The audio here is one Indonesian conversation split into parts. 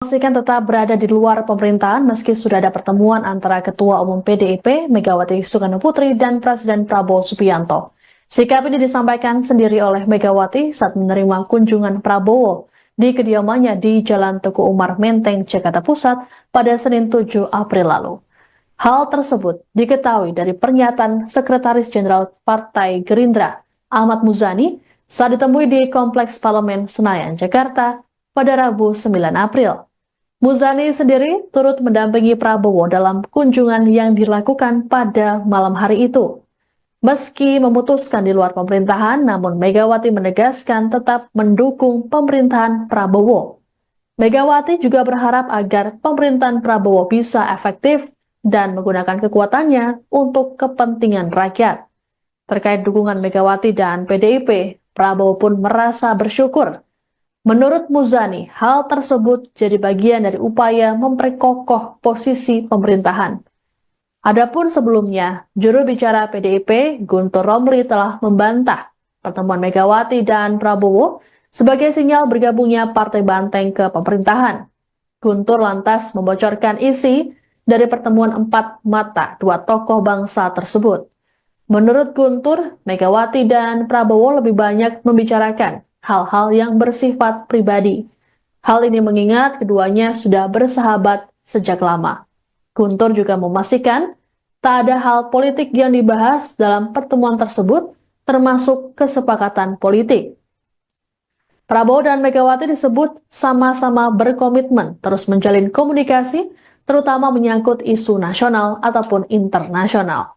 Memastikan tetap berada di luar pemerintahan meski sudah ada pertemuan antara Ketua Umum PDIP, Megawati Soekarno Putri, dan Presiden Prabowo Subianto. Sikap ini disampaikan sendiri oleh Megawati saat menerima kunjungan Prabowo di kediamannya di Jalan Teguh Umar Menteng, Jakarta Pusat pada Senin 7 April lalu. Hal tersebut diketahui dari pernyataan Sekretaris Jenderal Partai Gerindra, Ahmad Muzani, saat ditemui di Kompleks Parlemen Senayan, Jakarta pada Rabu 9 April. Muzani sendiri turut mendampingi Prabowo dalam kunjungan yang dilakukan pada malam hari itu. Meski memutuskan di luar pemerintahan, namun Megawati menegaskan tetap mendukung pemerintahan Prabowo. Megawati juga berharap agar pemerintahan Prabowo bisa efektif dan menggunakan kekuatannya untuk kepentingan rakyat. Terkait dukungan Megawati dan PDIP, Prabowo pun merasa bersyukur. Menurut Muzani, hal tersebut jadi bagian dari upaya memperkokoh posisi pemerintahan. Adapun sebelumnya, juru bicara PDIP, Guntur Romli telah membantah pertemuan Megawati dan Prabowo sebagai sinyal bergabungnya Partai Banteng ke pemerintahan. Guntur lantas membocorkan isi dari pertemuan empat mata dua tokoh bangsa tersebut. Menurut Guntur, Megawati dan Prabowo lebih banyak membicarakan hal-hal yang bersifat pribadi. Hal ini mengingat keduanya sudah bersahabat sejak lama. Guntur juga memastikan tak ada hal politik yang dibahas dalam pertemuan tersebut, termasuk kesepakatan politik. Prabowo dan Megawati disebut sama-sama berkomitmen terus menjalin komunikasi, terutama menyangkut isu nasional ataupun internasional.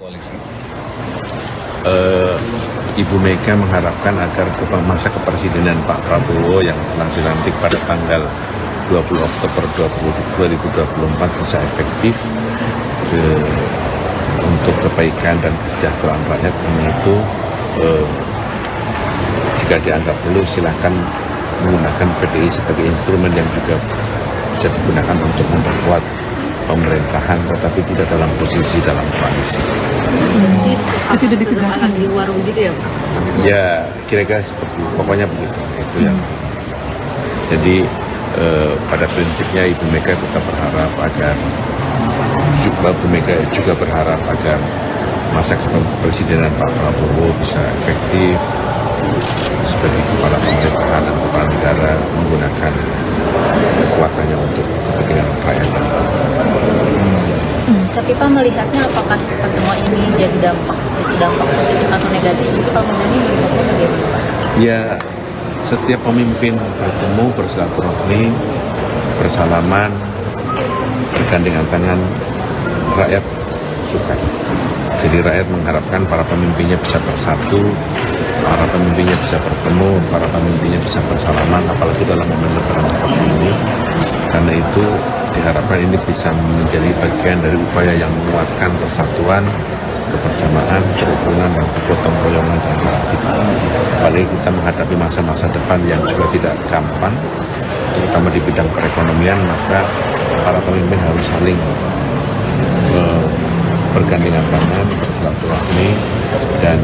Koalisi. Ibu Mega mengharapkan agar masa kepresidenan Pak Prabowo yang telah dilantik pada tanggal 20 Oktober 2024 bisa efektif untuk kebaikan dan kesejahteraan rakyat. Karena itu jika dianggap perlu silahkan menggunakan PDI sebagai instrumen yang juga bisa digunakan untuk memperkuat pemerintahan, tetapi tidak dalam posisi dalam koalisi. Itu sudah ditegaskan di warung gitu ya, Pak? Ya, kira-kira seperti pokoknya begitu. Itu yang. Jadi pada prinsipnya Ibu Mega tetap berharap agar Ibu Mega juga berharap agar masa kepresidenan Pak Prabowo bisa efektif sebagai kepala pemerintahan dan kepala negara menggunakan kekuatannya untuk kepentingan rakyat dan bangsa. Tapi Pak melihatnya apakah pertemuan ini jadi dampak positif atau negatif? Itu Pak Muzani melihatnya bagaimana, Pak? Ya, setiap pemimpin bertemu, bersilaturahmi, bersalaman, bergandengan tangan, rakyat suka. Jadi rakyat mengharapkan para pemimpinnya bisa bersatu, para pemimpinnya bisa bertemu, para pemimpinnya bisa bersalaman, apalagi dalam momen lebaran seperti ini. Karena itu diharapkan ini bisa menjadi bagian dari upaya yang menguatkan persatuan, kebersamaan, kerukunan, dan kegotong royongan di antara kita. Apalagi kita menghadapi masa-masa depan yang juga tidak gampang, terutama di bidang perekonomian, maka para pemimpin harus saling bergandengan tangan, bersilaturahmi, dan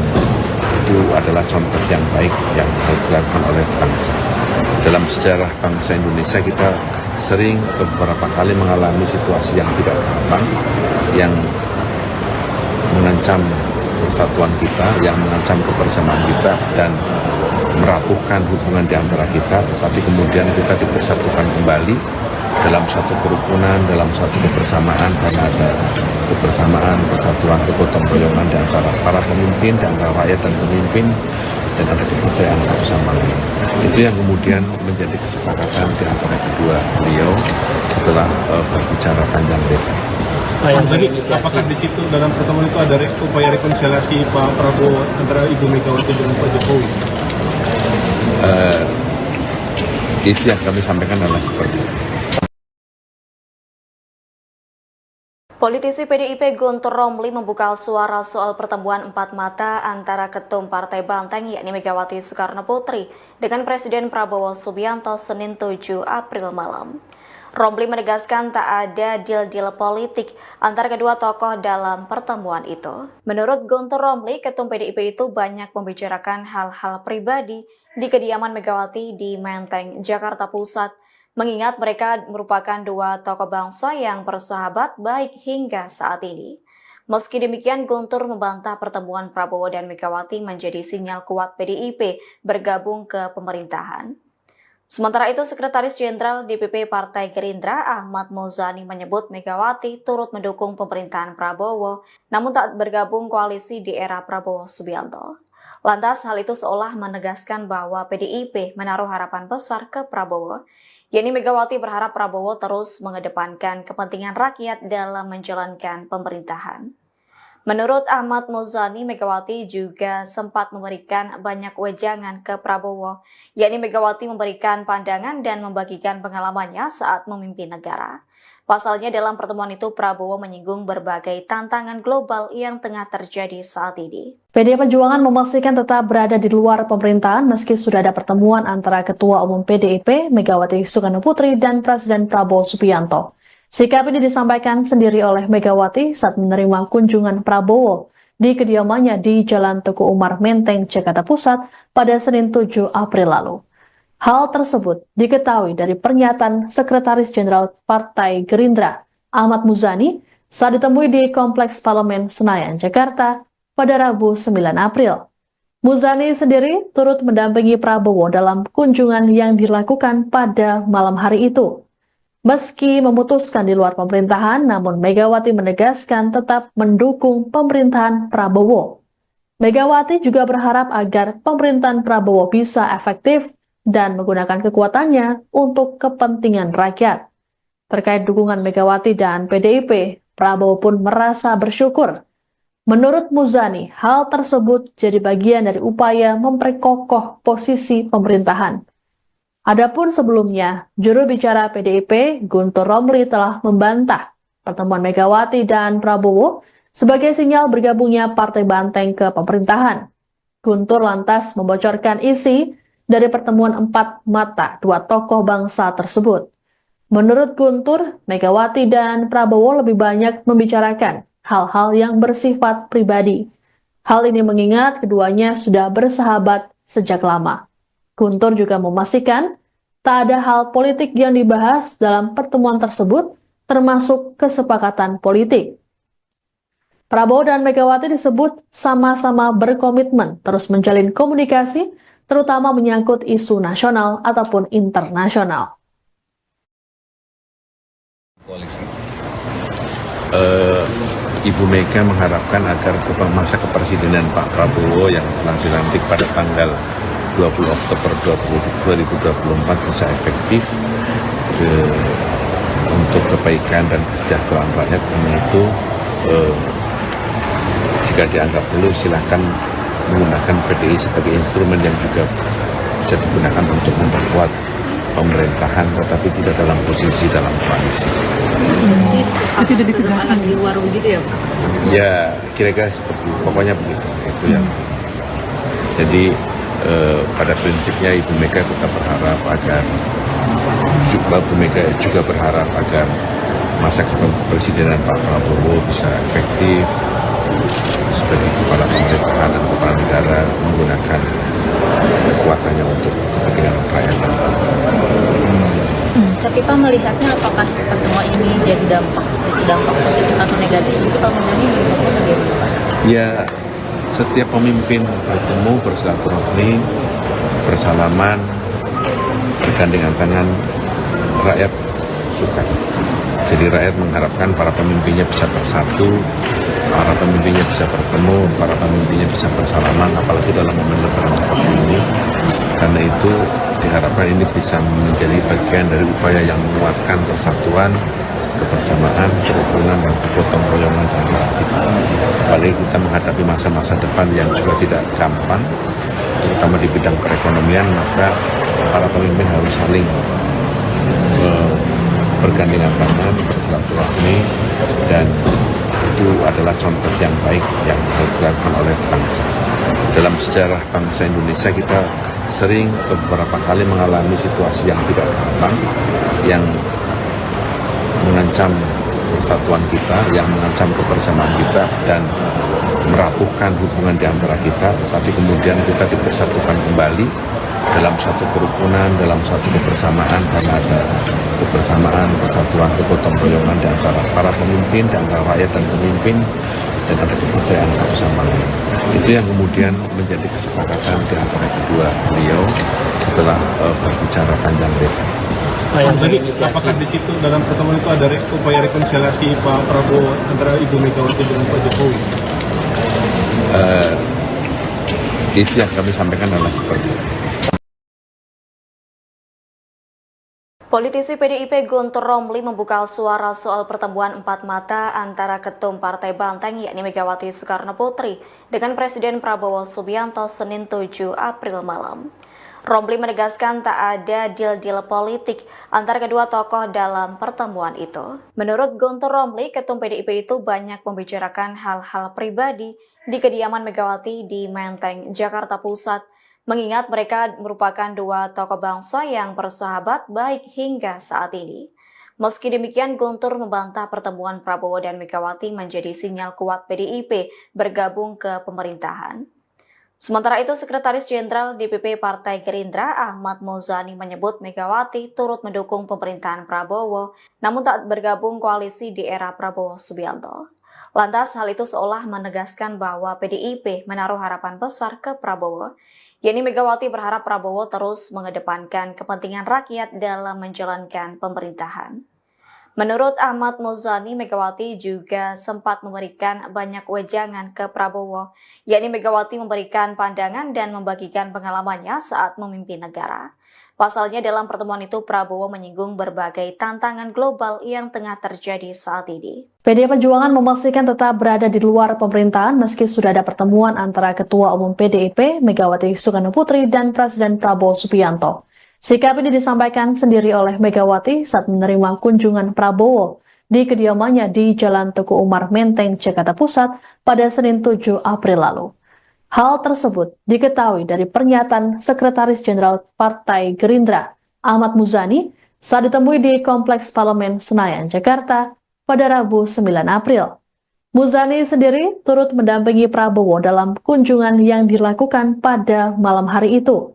itu adalah contoh yang baik yang harus dilakukan oleh bangsa. Dalam sejarah bangsa Indonesia kita sering beberapa kali mengalami situasi yang tidak gampang, yang mengancam persatuan kita, yang mengancam kebersamaan kita dan merapuhkan hubungan di antara kita, tetapi kemudian kita dipersatukan kembali dalam satu kerukunan, dalam satu kebersamaan, karena ada kebersamaan, persatuan, kegotong royongan di antara para pemimpin, di antara rakyat dan pemimpin, dan ada kepercayaan satu sama lain. Itu yang kemudian menjadi kesepakatan di antara kedua beliau setelah berbicara panjang lebar. Jadi apakah di situ dalam pertemuan itu ada upaya rekonsiliasi Pak Prabowo antara Ibu Megawati dengan Pak Jokowi? Itu yang kami sampaikan adalah seperti itu. Politisi PDIP Guntur Romli membuka suara soal pertemuan empat mata antara Ketum Partai Banteng yakni Megawati Soekarno Putri dengan Presiden Prabowo Subianto Senin 7 April malam. Romli menegaskan tak ada deal-deal politik antara kedua tokoh dalam pertemuan itu. Menurut Guntur Romli, Ketum PDIP itu banyak membicarakan hal-hal pribadi di kediaman Megawati di Menteng, Jakarta Pusat, mengingat mereka merupakan dua tokoh bangsa yang bersahabat baik hingga saat ini. Meski demikian, Guntur membantah pertemuan Prabowo dan Megawati menjadi sinyal kuat PDIP bergabung ke pemerintahan. Sementara itu, Sekretaris Jenderal DPP Partai Gerindra Ahmad Muzani menyebut Megawati turut mendukung pemerintahan Prabowo, namun tak bergabung koalisi di era Prabowo Subianto. Lantas, hal itu seolah menegaskan bahwa PDIP menaruh harapan besar ke Prabowo, yakni Megawati berharap Prabowo terus mengedepankan kepentingan rakyat dalam menjalankan pemerintahan. Menurut Ahmad Muzani, Megawati juga sempat memberikan banyak wejangan ke Prabowo, yakni Megawati memberikan pandangan dan membagikan pengalamannya saat memimpin negara. Pasalnya dalam pertemuan itu Prabowo menyinggung berbagai tantangan global yang tengah terjadi saat ini. PDI Perjuangan memastikan tetap berada di luar pemerintahan meski sudah ada pertemuan antara Ketua Umum PDIP Megawati Soekarnoputri dan Presiden Prabowo Subianto. Sikap ini disampaikan sendiri oleh Megawati saat menerima kunjungan Prabowo di kediamannya di Jalan Teguh Umar Menteng, Jakarta Pusat pada Senin 7 April lalu. Hal tersebut diketahui dari pernyataan Sekretaris Jenderal Partai Gerindra Ahmad Muzani saat ditemui di Kompleks Parlemen Senayan, Jakarta pada Rabu 9 April. Muzani sendiri turut mendampingi Prabowo dalam kunjungan yang dilakukan pada malam hari itu. Meski memutuskan di luar pemerintahan, namun Megawati menegaskan tetap mendukung pemerintahan Prabowo. Megawati juga berharap agar pemerintahan Prabowo bisa efektif dan menggunakan kekuatannya untuk kepentingan rakyat. Terkait dukungan Megawati dan PDIP, Prabowo pun merasa bersyukur. Menurut Muzani, hal tersebut jadi bagian dari upaya memperkokoh posisi pemerintahan. Adapun sebelumnya, juru bicara PDIP Guntur Romli telah membantah pertemuan Megawati dan Prabowo sebagai sinyal bergabungnya Partai Banteng ke pemerintahan. Guntur lantas membocorkan isi dari pertemuan empat mata dua tokoh bangsa tersebut. Menurut Guntur, Megawati dan Prabowo lebih banyak membicarakan hal-hal yang bersifat pribadi. Hal ini mengingat keduanya sudah bersahabat sejak lama. Guntur juga memastikan tak ada hal politik yang dibahas dalam pertemuan tersebut, termasuk kesepakatan politik. Prabowo dan Megawati disebut sama-sama berkomitmen terus menjalin komunikasi, terutama menyangkut isu nasional ataupun internasional. Koalisi. Ibu Mega mengharapkan agar masa kepresidenan Pak Prabowo yang telah dilantik pada tanggal 20 Oktober 2024 bisa efektif untuk kebaikan dan kesejahteraan rakyat. Karena itu jika dianggap perlu silakan menggunakan PDI sebagai instrumen yang juga bisa digunakan untuk memperkuat pemerintahan, tetapi tidak dalam posisi dalam koalisi. Itu tidak ditegaskan di warung gitu ya Pak? Ya kira-kira seperti pokoknya begitu. Itu yang. Jadi pada prinsipnya Ibu Mega tetap berharap agar Ibu Mega juga berharap agar masa kepemimpinan Pak Prabowo bisa efektif sebagai kepala pemerintahan dan kepala negara, menggunakan kekuatannya untuk kepentingan rakyat dan bangsa. Tapi Pak melihatnya apakah pertemuan ini jadi dampak positif atau negatif? Itu Pak Muzani melihatnya bagaimana Pak? Ya, setiap pemimpin bertemu, bersilaturahmi, bersalaman, bergandengan tangan, rakyat suka. Jadi rakyat mengharapkan para pemimpinnya bisa bersatu, para pemimpinnya bisa bertemu, para pemimpinnya bisa bersalaman, apalagi dalam momen lebaran seperti ini. Karena itu diharapkan ini bisa menjadi bagian dari upaya yang menguatkan persatuan, kebersamaan, kerukunan, dan kegotong royongan antara kita. Apalagi kita menghadapi masa-masa depan yang juga tidak gampang, terutama di bidang perekonomian, maka para pemimpin harus saling bergandengan tangan, bersilaturahmi, dan itu adalah contoh yang baik yang harus dilakukan oleh bangsa. Dalam sejarah bangsa Indonesia kita sering beberapa kali mengalami situasi yang tidak gampang, yang mengancam persatuan kita, yang mengancam kebersamaan kita dan merapuhkan hubungan di antara kita, tetapi kemudian kita dipersatukan kembali dalam satu kerukunan, dalam satu kebersamaan, karena ada kebersamaan, persatuan, kegotong royongan di antara para pemimpin, di antara rakyat dan pemimpin, dan ada kepercayaan satu sama lain. Itu yang kemudian menjadi kesepakatan di antara kedua beliau setelah berbicara panjang lebar. Jadi apakah di situ dalam pertemuan itu ada upaya rekonsiliasi Pak Prabowo antara Ibu Megawati dengan Pak Jokowi? Itu yang kami sampaikan adalah seperti itu. Politisi PDIP Guntur Romli membuka suara soal pertemuan empat mata antara Ketum Partai Banteng yakni Megawati Soekarno Putri dengan Presiden Prabowo Subianto Senin 7 April malam. Romli menegaskan tak ada deal-deal politik antara kedua tokoh dalam pertemuan itu. Menurut Guntur Romli, Ketum PDIP itu banyak membicarakan hal-hal pribadi di kediaman Megawati di Menteng, Jakarta Pusat, mengingat mereka merupakan dua tokoh bangsa yang bersahabat baik hingga saat ini. Meski demikian, Guntur membantah pertemuan Prabowo dan Megawati menjadi sinyal kuat PDIP bergabung ke pemerintahan. Sementara itu, Sekretaris Jenderal DPP Partai Gerindra Ahmad Muzani menyebut Megawati turut mendukung pemerintahan Prabowo, namun tak bergabung koalisi di era Prabowo Subianto. Lantas, hal itu seolah menegaskan bahwa PDIP menaruh harapan besar ke Prabowo, yakni Megawati berharap Prabowo terus mengedepankan kepentingan rakyat dalam menjalankan pemerintahan. Menurut Ahmad Muzani, Megawati juga sempat memberikan banyak wejangan ke Prabowo, yakni Megawati memberikan pandangan dan membagikan pengalamannya saat memimpin negara. Pasalnya dalam pertemuan itu Prabowo menyinggung berbagai tantangan global yang tengah terjadi saat ini. PDI Perjuangan memastikan tetap berada di luar pemerintahan meski sudah ada pertemuan antara Ketua Umum PDIP Megawati Soekarno Putri dan Presiden Prabowo Subianto. Sikap ini disampaikan sendiri oleh Megawati saat menerima kunjungan Prabowo di kediamannya di Jalan Teguh Umar Menteng, Jakarta Pusat pada Senin 7 April lalu. Hal tersebut diketahui dari pernyataan Sekretaris Jenderal Partai Gerindra Ahmad Muzani saat ditemui di Kompleks Parlemen Senayan, Jakarta pada Rabu 9 April. Muzani sendiri turut mendampingi Prabowo dalam kunjungan yang dilakukan pada malam hari itu.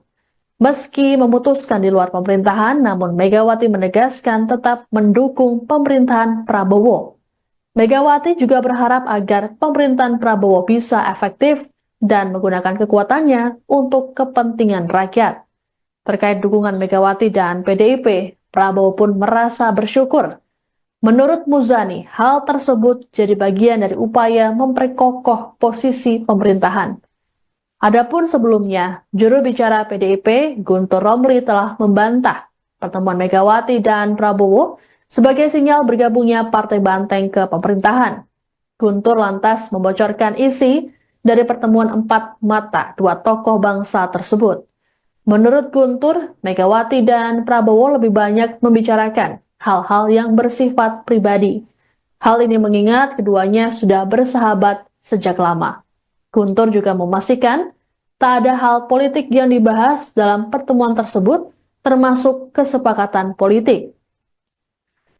Meski memutuskan di luar pemerintahan, namun Megawati menegaskan tetap mendukung pemerintahan Prabowo. Megawati juga berharap agar pemerintahan Prabowo bisa efektif dan menggunakan kekuatannya untuk kepentingan rakyat. Terkait dukungan Megawati dan PDIP, Prabowo pun merasa bersyukur. Menurut Muzani, hal tersebut jadi bagian dari upaya memperkokoh posisi pemerintahan. Adapun sebelumnya, juru bicara PDIP Guntur Romli telah membantah pertemuan Megawati dan Prabowo sebagai sinyal bergabungnya Partai Banteng ke pemerintahan. Guntur lantas membocorkan isi dari pertemuan empat mata dua tokoh bangsa tersebut. Menurut Guntur, Megawati dan Prabowo lebih banyak membicarakan hal-hal yang bersifat pribadi. Hal ini mengingat keduanya sudah bersahabat sejak lama. Guntur juga memastikan tak ada hal politik yang dibahas dalam pertemuan tersebut, termasuk kesepakatan politik.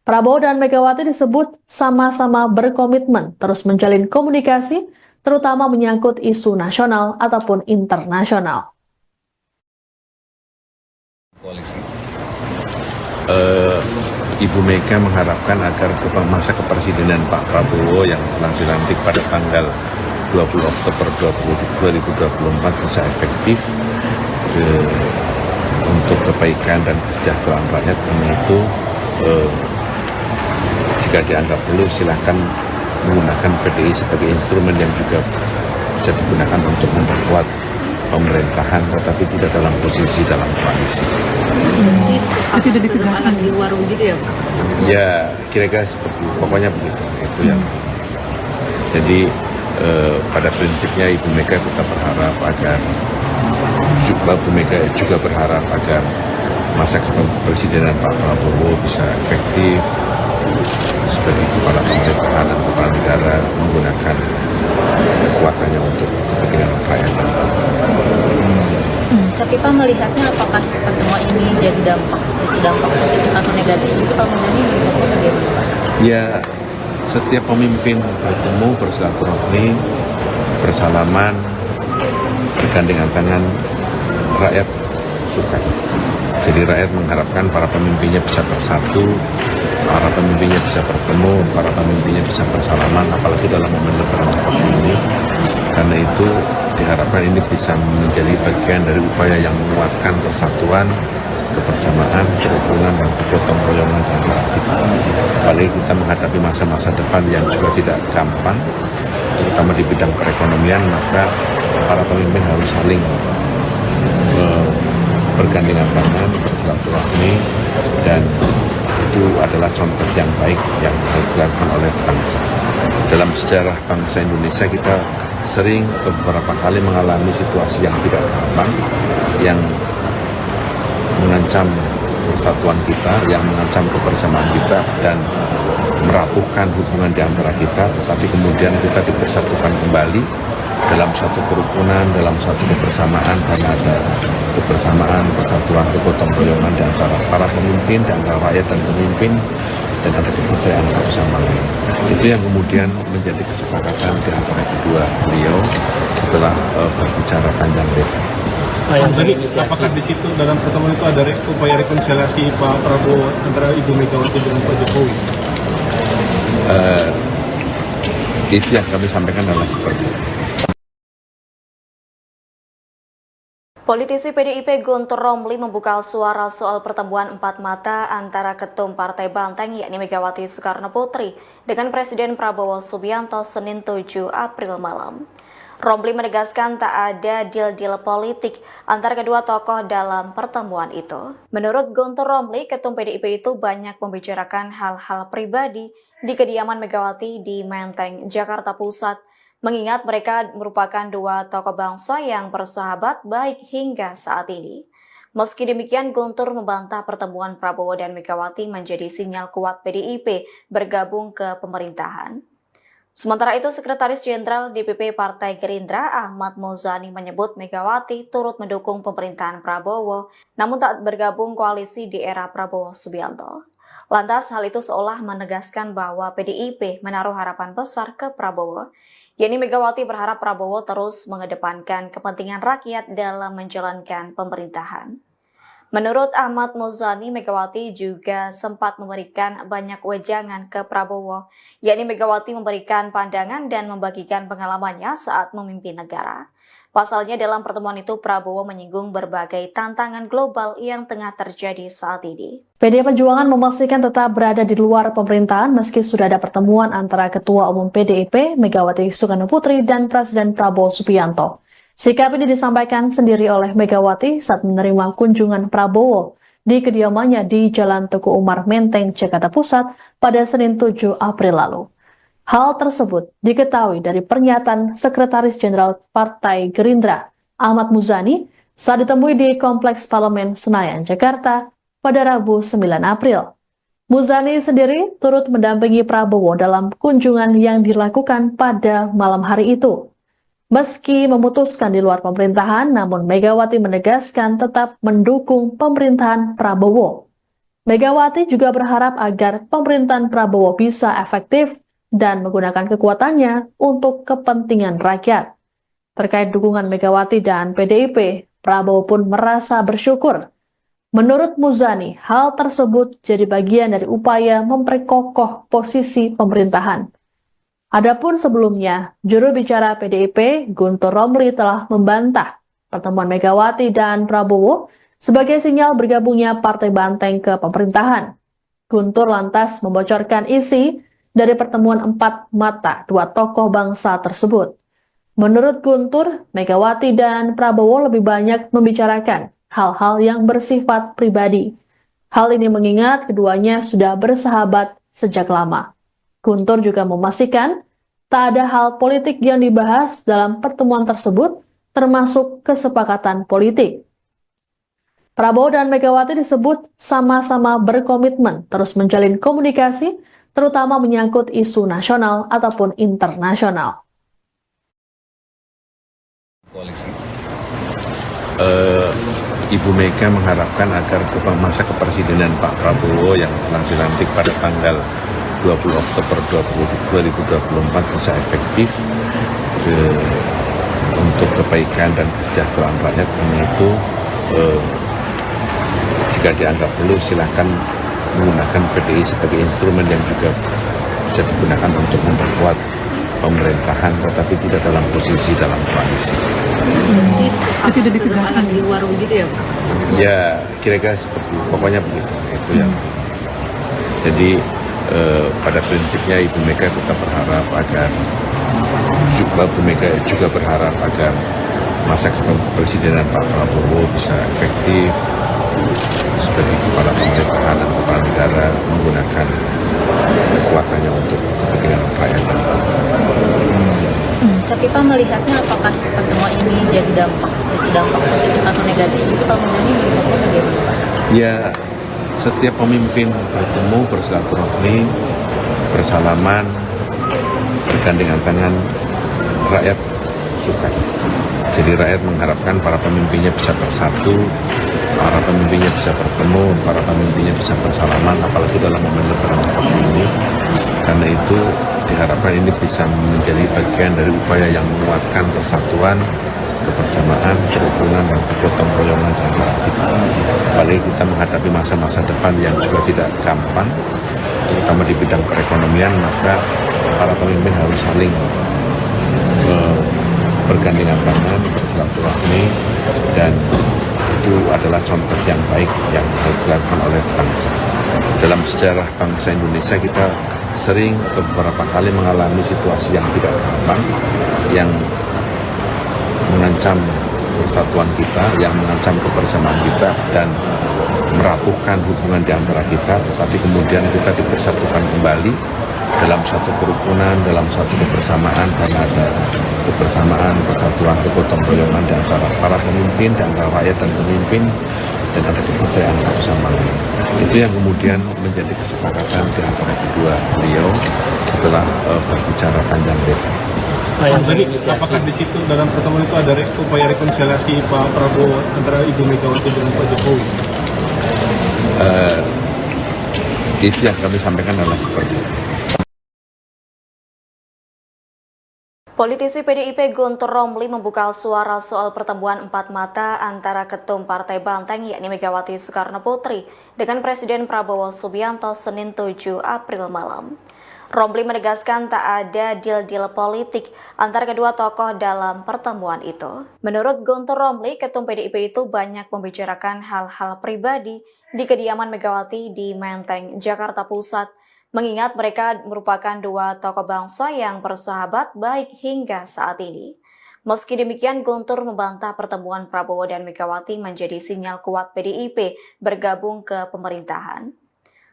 Prabowo dan Megawati disebut sama-sama berkomitmen terus menjalin komunikasi, terutama menyangkut isu nasional ataupun internasional. Koalisi. Ibu Mega mengharapkan agar masa kepresidenan Pak Prabowo yang telah dilantik pada tanggal 20 Oktober 2024 bisa efektif untuk kebaikan dan kesejahteraan rakyat. Karena itu jika dianggap perlu silahkan menggunakan PDI sebagai instrumen yang juga bisa digunakan untuk memperkuat pemerintahan, tetapi tidak dalam posisi dalam koalisi. Itu sudah ditegaskan di warung gitu ya Pak? Ya, kira-kira seperti itu. Pokoknya begitu. Itu yang. Jadi pada prinsipnya Ibu Mega tetap berharap agar Bu Mega juga berharap agar masa kepemimpinan Pak Prabowo bisa efektif sebagai kepala pemerintahan dan kepala negara menggunakan kekuatannya untuk kepentingan rakyat dan bangsa. Tapi Pak melihatnya apakah pertemuan ini jadi dampak positif atau negatif? Itu Pak Muzani melihatnya bagaimana Pak? Ya, setiap pemimpin bertemu, bersilaturahmi, bersalaman, bergandengan tangan, rakyat suka. Jadi rakyat mengharapkan para pemimpinnya bisa bersatu, para pemimpinnya bisa bertemu, para pemimpinnya bisa bersalaman, apalagi dalam momen lebaran seperti ini. Karena itu diharapkan ini bisa menjadi bagian dari upaya yang menguatkan persatuan, kebersamaan, kerukunan, dan kegotong royongan di antara kita. Apalagi kita menghadapi masa-masa depan yang juga tidak gampang, terutama di bidang perekonomian, maka para pemimpin harus saling bergandengan tangan, bersilaturahmi, dan itu adalah contoh yang baik yang dilakukan oleh bangsa. Dalam sejarah bangsa Indonesia kita sering beberapa kali mengalami situasi yang tidak gampang, yang mengancam persatuan kita, yang mengancam kebersamaan kita, dan merapuhkan hubungan di antara kita, tetapi kemudian kita dipersatukan kembali dalam satu kerukunan, dalam satu kebersamaan, karena ada kebersamaan, persatuan, kegotong royongan di antara para pemimpin, di antara rakyat dan pemimpin, dan ada kepercayaan satu sama lain. Itu yang kemudian menjadi kesepakatan di antara kedua beliau setelah berbicara panjang lebar. Jadi apakah di situ dalam pertemuan itu ada upaya rekonsiliasi Pak Prabowo antara Ibu Megawati dengan Pak Jokowi? Itu yang kami sampaikan adalah seperti itu. Politisi PDIP Guntur Romli membuka suara soal pertemuan empat mata antara Ketum Partai Banteng yakni Megawati Soekarno Putri dengan Presiden Prabowo Subianto Senin 7 April malam. Romli menegaskan tak ada deal-deal politik antara kedua tokoh dalam pertemuan itu. Menurut Guntur Romli, Ketum PDIP itu banyak membicarakan hal-hal pribadi di kediaman Megawati di Menteng, Jakarta Pusat, mengingat mereka merupakan dua tokoh bangsa yang bersahabat baik hingga saat ini. Meski demikian, Guntur membantah pertemuan Prabowo dan Megawati menjadi sinyal kuat PDIP bergabung ke pemerintahan. Sementara itu, Sekretaris Jenderal DPP Partai Gerindra Ahmad Muzani menyebut Megawati turut mendukung pemerintahan Prabowo, namun tak bergabung koalisi di era Prabowo Subianto. Lantas, hal itu seolah menegaskan bahwa PDIP menaruh harapan besar ke Prabowo, yakni Megawati berharap Prabowo terus mengedepankan kepentingan rakyat dalam menjalankan pemerintahan. Menurut Ahmad Muzani, Megawati juga sempat memberikan banyak wejangan ke Prabowo, yakni Megawati memberikan pandangan dan membagikan pengalamannya saat memimpin negara. Pasalnya dalam pertemuan itu Prabowo menyinggung berbagai tantangan global yang tengah terjadi saat ini. PDI Perjuangan memastikan tetap berada di luar pemerintahan meski sudah ada pertemuan antara Ketua Umum PDIP Megawati Soekarno Putri dan Presiden Prabowo Subianto. Sikap ini disampaikan sendiri oleh Megawati saat menerima kunjungan Prabowo di kediamannya di Jalan Teguh Umar Menteng, Jakarta Pusat pada Senin 7 April lalu. Hal tersebut diketahui dari pernyataan Sekretaris Jenderal Partai Gerindra Ahmad Muzani saat ditemui di Kompleks Parlemen Senayan, Jakarta pada Rabu 9 April. Muzani sendiri turut mendampingi Prabowo dalam kunjungan yang dilakukan pada malam hari itu. Meski memutuskan di luar pemerintahan, namun Megawati menegaskan tetap mendukung pemerintahan Prabowo. Megawati juga berharap agar pemerintahan Prabowo bisa efektif dan menggunakan kekuatannya untuk kepentingan rakyat. Terkait dukungan Megawati dan PDIP, Prabowo pun merasa bersyukur. Menurut Muzani, hal tersebut jadi bagian dari upaya memperkokoh posisi pemerintahan. Adapun sebelumnya, juru bicara PDIP Guntur Romli telah membantah pertemuan Megawati dan Prabowo sebagai sinyal bergabungnya Partai Banteng ke pemerintahan. Guntur lantas membocorkan isi dari pertemuan empat mata dua tokoh bangsa tersebut. Menurut Guntur, Megawati dan Prabowo lebih banyak membicarakan hal-hal yang bersifat pribadi. Hal ini mengingat keduanya sudah bersahabat sejak lama. Guntur juga memastikan tak ada hal politik yang dibahas dalam pertemuan tersebut, termasuk kesepakatan politik. Prabowo dan Megawati disebut sama-sama berkomitmen terus menjalin komunikasi, terutama menyangkut isu nasional ataupun internasional. Koalisi. Ibu Mega mengharapkan agar masa kepresidenan Pak Prabowo yang telah dilantik pada tanggal 20 Oktober 2024 bisa efektif untuk kebaikan dan kesejahteraan rakyat. Karena itu jika dianggap perlu silakan menggunakan PDI sebagai instrumen yang juga bisa digunakan untuk memperkuat pemerintahan, tetapi tidak dalam posisi dalam koalisi. Itu tidak ditegaskan di luar begitu ya Pak? Ya kira-kira seperti pokoknya begitu. Itu yang. Jadi pada prinsipnya Ibu Mega tetap berharap agar Bu Mega juga berharap agar masa kepresidenan Pak Prabowo bisa efektif sebagai kepala pemerintahan dan kepala negara, menggunakan kekuatannya untuk kepentingan rakyat dan bangsa. Tapi Pak melihatnya apakah pertemuan ini jadi dampak positif atau negatif? Itu Pak Muzani melihatnya bagaimana Pak? Ya, setiap pemimpin bertemu, bersilaturahmi, bersalaman, bergandengan tangan, rakyat suka. Jadi rakyat mengharapkan para pemimpinnya bisa bersatu, para pemimpinnya bisa bertemu, para pemimpinnya bisa bersalaman, apalagi dalam momen lebaran seperti ini. Karena itu diharapkan ini bisa menjadi bagian dari upaya yang menguatkan persatuan, kebersamaan, kerukunan, dan kegotong royongan di antara kita. Apalagi kita menghadapi masa-masa depan yang juga tidak gampang, terutama di bidang perekonomian, maka para pemimpin harus saling bergandengan tangan, bersilaturahmi, dan itu adalah contoh yang baik yang harus dilakukan oleh bangsa. Dalam sejarah bangsa Indonesia kita sering atau beberapa kali mengalami situasi yang tidak gampang, yang mengancam persatuan kita, yang mengancam kebersamaan kita, dan merapuhkan hubungan di antara kita, tetapi kemudian kita dipersatukan kembali dalam satu kerukunan, dalam satu kebersamaan, karena ada kebersamaan, persatuan, kegotong royongan di antara para pemimpin, di antara rakyat dan pemimpin, dan ada kepercayaan satu sama lain. Itu yang kemudian menjadi kesepakatan di antara kedua beliau setelah berbicara panjang lebar. Jadi apakah di situ dalam pertemuan itu ada upaya rekonsiliasi Pak Prabowo antara Ibu Megawati dengan Pak Jokowi? Itu yang kami sampaikan adalah seperti itu. Politisi PDIP Guntur Romli membuka suara soal pertemuan empat mata antara Ketum Partai Banteng yakni Megawati Soekarno Putri dengan Presiden Prabowo Subianto Senin 7 April malam. Romli menegaskan tak ada deal-deal politik antara kedua tokoh dalam pertemuan itu. Menurut Guntur Romli, Ketum PDIP itu banyak membicarakan hal-hal pribadi di kediaman Megawati di Menteng, Jakarta Pusat, mengingat mereka merupakan dua tokoh bangsa yang bersahabat baik hingga saat ini. Meski demikian, Guntur membantah pertemuan Prabowo dan Megawati menjadi sinyal kuat PDIP bergabung ke pemerintahan.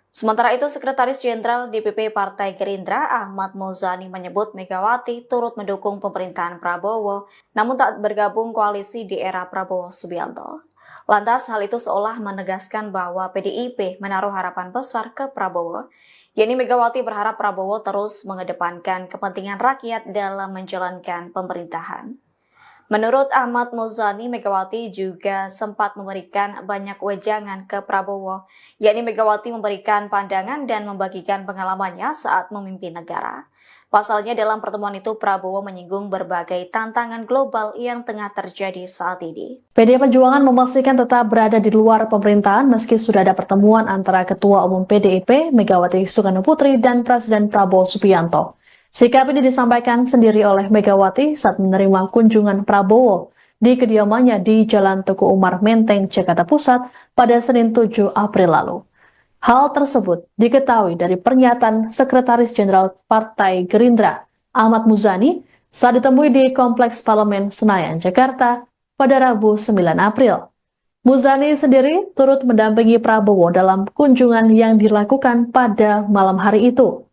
Sementara itu, Sekretaris Jenderal DPP Partai Gerindra Ahmad Muzani menyebut Megawati turut mendukung pemerintahan Prabowo, namun tak bergabung koalisi di era Prabowo Subianto. Lantas, hal itu seolah menegaskan bahwa PDIP menaruh harapan besar ke Prabowo, yakni Megawati berharap Prabowo terus mengedepankan kepentingan rakyat dalam menjalankan pemerintahan. Menurut Ahmad Muzani, Megawati juga sempat memberikan banyak wejangan ke Prabowo, yakni Megawati memberikan pandangan dan membagikan pengalamannya saat memimpin negara. Pasalnya dalam pertemuan itu Prabowo menyinggung berbagai tantangan global yang tengah terjadi saat ini. PDI Perjuangan memastikan tetap berada di luar pemerintahan meski sudah ada pertemuan antara Ketua Umum PDIP Megawati Soekarno Putri dan Presiden Prabowo Subianto. Sikap ini disampaikan sendiri oleh Megawati saat menerima kunjungan Prabowo di kediamannya di Jalan Teguh Umar Menteng, Jakarta Pusat pada Senin 7 April lalu. Hal tersebut diketahui dari pernyataan Sekretaris Jenderal Partai Gerindra Ahmad Muzani saat ditemui di Kompleks Parlemen Senayan, Jakarta pada Rabu 9 April. Muzani sendiri turut mendampingi Prabowo dalam kunjungan yang dilakukan pada malam hari itu.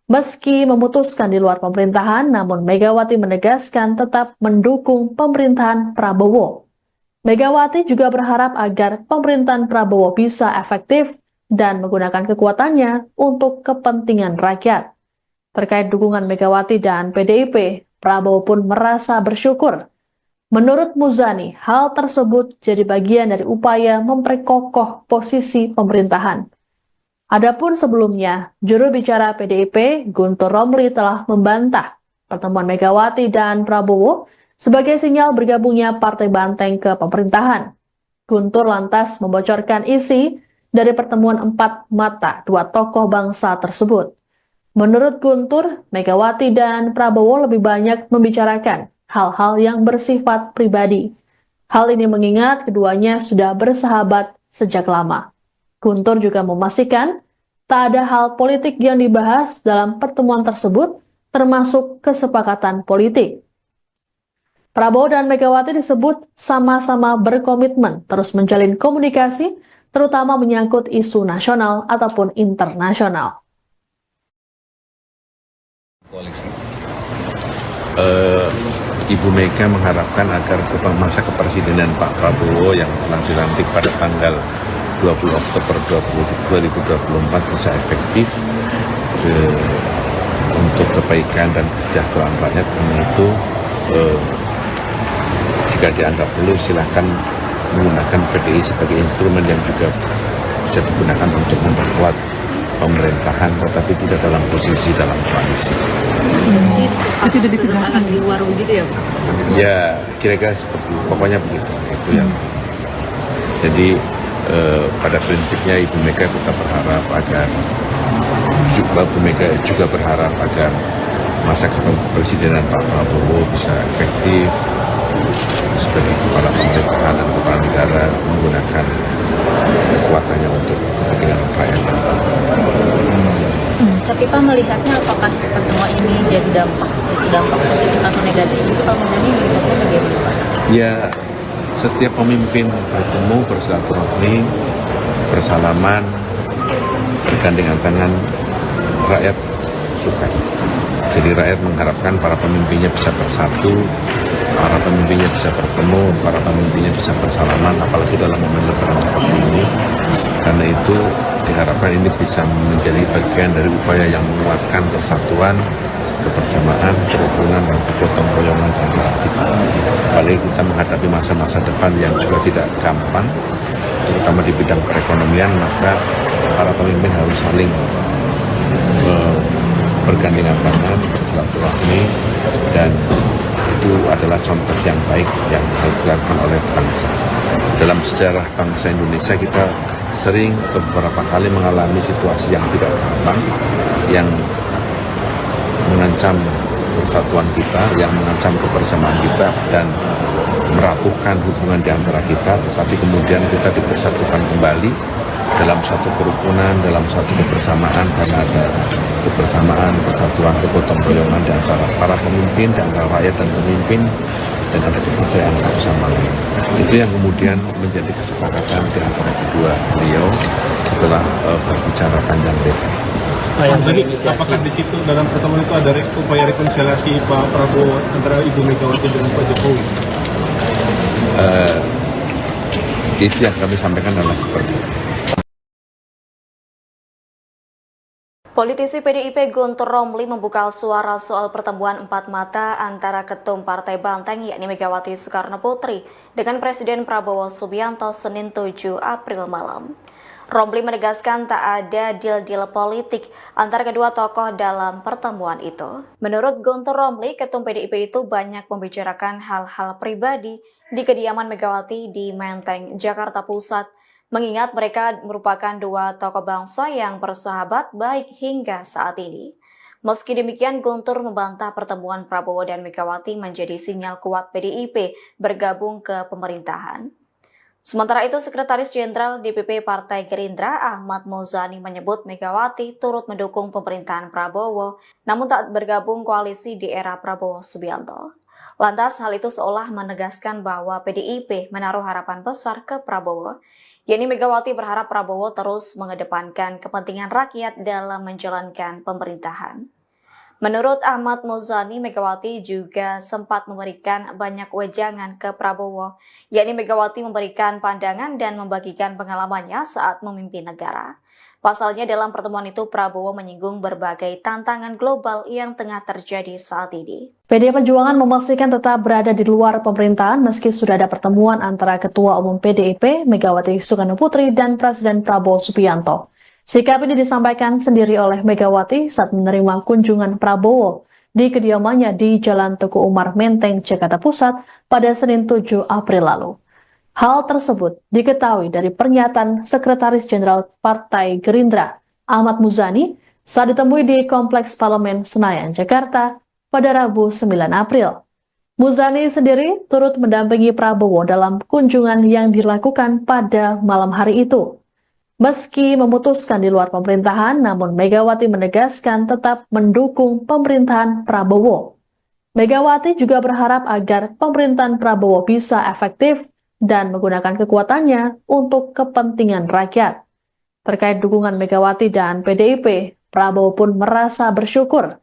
Meski memutuskan di luar pemerintahan, namun Megawati menegaskan tetap mendukung pemerintahan Prabowo. Megawati juga berharap agar pemerintahan Prabowo bisa efektif dan menggunakan kekuatannya untuk kepentingan rakyat. Terkait dukungan Megawati dan PDIP, Prabowo pun merasa bersyukur Menurut Muzani, hal tersebut jadi bagian dari upaya memperkokoh posisi pemerintahan. Adapun sebelumnya, juru bicara PDIP, Guntur Romli telah membantah pertemuan Megawati dan Prabowo sebagai sinyal bergabungnya Partai Banteng ke pemerintahan. Guntur lantas membocorkan isi dari pertemuan empat mata dua tokoh bangsa tersebut. Menurut Guntur, Megawati dan Prabowo lebih banyak membicarakan hal-hal yang bersifat pribadi. Hal ini mengingat keduanya sudah bersahabat sejak lama. Guntur juga memastikan tak ada hal politik yang dibahas dalam pertemuan tersebut, termasuk kesepakatan politik. Prabowo dan Megawati disebut sama-sama berkomitmen terus menjalin komunikasi, terutama menyangkut isu nasional ataupun internasional. Koalisi. Ibu Mega mengharapkan agar masa kepresidenan Pak Prabowo yang telah dilantik pada tanggal 20 Oktober 2024 bisa efektif untuk kebaikan dan kesejahteraan rakyat. Karena itu jika dianggap perlu silahkan menggunakan PDI sebagai instrumen yang juga bisa digunakan untuk memperkuat pemerintahan, tetapi tidak dalam posisi dalam koalisi. Itu tidak ditegaskan di luar begitu ya Pak? Ya, kira-kira seperti itu. Pokoknya begitu. Itu yang. Jadi pada prinsipnya Ibu Mega tetap berharap agar Ibu Mega juga berharap agar masa kepresidenan Pak Prabowo bisa efektif sebagai kepala pemerintahan dan kepala negara menggunakan kekuatannya untuk kepentingan rakyat dan bangsa. Tapi Pak melihatnya apakah pertemuan ini jadi dampak positif atau negatif? Itu Pak Muzani melihatnya bagaimana Pak? Ya, setiap pemimpin bertemu, bersilaturahmi, bersalaman, bergandengan tangan, rakyat suka. Jadi rakyat mengharapkan para pemimpinnya bisa bersatu, para pemimpinnya bisa bertemu, para pemimpinnya bisa bersalaman, apalagi dalam momen lebaran seperti ini. Karena itu diharapkan ini bisa menjadi bagian dari upaya yang menguatkan persatuan, kebersamaan, kerukunan, dan kegotong royongan antara kita. Apalagi kita menghadapi masa-masa depan yang juga tidak gampang, terutama di bidang perekonomian, maka para pemimpin harus saling bergandengan tangan, bersilaturahmi, dan itu adalah contoh yang baik yang harus dilakukan oleh bangsa. Dalam sejarah bangsa Indonesia kita sering beberapa kali mengalami situasi yang tidak gampang, yang mengancam persatuan kita, yang mengancam kebersamaan kita dan merapuhkan hubungan di antara kita, tetapi kemudian kita dipersatukan kembali dalam satu kerukunan, dalam satu kebersamaan, karena ada kebersamaan, persatuan, kegotong royongan di antara para pemimpin, di antara rakyat dan pemimpin, dan ada kepercayaan satu sama lain. Itu yang kemudian menjadi kesepakatan di antara kedua beliau setelah berbicara panjang lebar. Jadi apakah di situ dalam pertemuan itu ada upaya rekonsiliasi Pak Prabowo antara Ibu Megawati dan Pak Jokowi? Itu yang kami sampaikan adalah seperti itu. Politisi PDIP Guntur Romli membuka suara soal pertemuan empat mata antara Ketum Partai Banteng yakni Megawati Soekarno Putri dengan Presiden Prabowo Subianto Senin 7 April malam. Romli menegaskan tak ada deal-deal politik antara kedua tokoh dalam pertemuan itu. Menurut Guntur Romli, Ketum PDIP itu banyak membicarakan hal-hal pribadi di kediaman Megawati di Menteng, Jakarta Pusat, mengingat mereka merupakan dua tokoh bangsa yang bersahabat baik hingga saat ini. Meski demikian, Guntur membantah pertemuan Prabowo dan Megawati menjadi sinyal kuat PDIP bergabung ke pemerintahan. Sementara itu, Sekretaris Jenderal DPP Partai Gerindra Ahmad Muzani menyebut Megawati turut mendukung pemerintahan Prabowo, namun tak bergabung koalisi di era Prabowo Subianto. Lantas, hal itu seolah menegaskan bahwa PDIP menaruh harapan besar ke Prabowo, yakni Megawati berharap Prabowo terus mengedepankan kepentingan rakyat dalam menjalankan pemerintahan. Menurut Ahmad Muzani, Megawati juga sempat memberikan banyak wejangan ke Prabowo, yakni Megawati memberikan pandangan dan membagikan pengalamannya saat memimpin negara. Pasalnya dalam pertemuan itu Prabowo menyinggung berbagai tantangan global yang tengah terjadi saat ini. PDI Perjuangan memastikan tetap berada di luar pemerintahan meski sudah ada pertemuan antara Ketua Umum PDIP Megawati Soekarnoputri dan Presiden Prabowo Subianto. Sikap ini disampaikan sendiri oleh Megawati saat menerima kunjungan Prabowo di kediamannya di Jalan Teguh Umar Menteng, Jakarta Pusat pada Senin 7 April lalu. Hal tersebut diketahui dari pernyataan Sekretaris Jenderal Partai Gerindra Ahmad Muzani saat ditemui di Kompleks Parlemen Senayan, Jakarta pada Rabu 9 April. Muzani sendiri turut mendampingi Prabowo dalam kunjungan yang dilakukan pada malam hari itu. Meski memutuskan di luar pemerintahan, namun Megawati menegaskan tetap mendukung pemerintahan Prabowo. Megawati juga berharap agar pemerintahan Prabowo bisa efektif dan menggunakan kekuatannya untuk kepentingan rakyat. Terkait dukungan Megawati dan PDIP, Prabowo pun merasa bersyukur.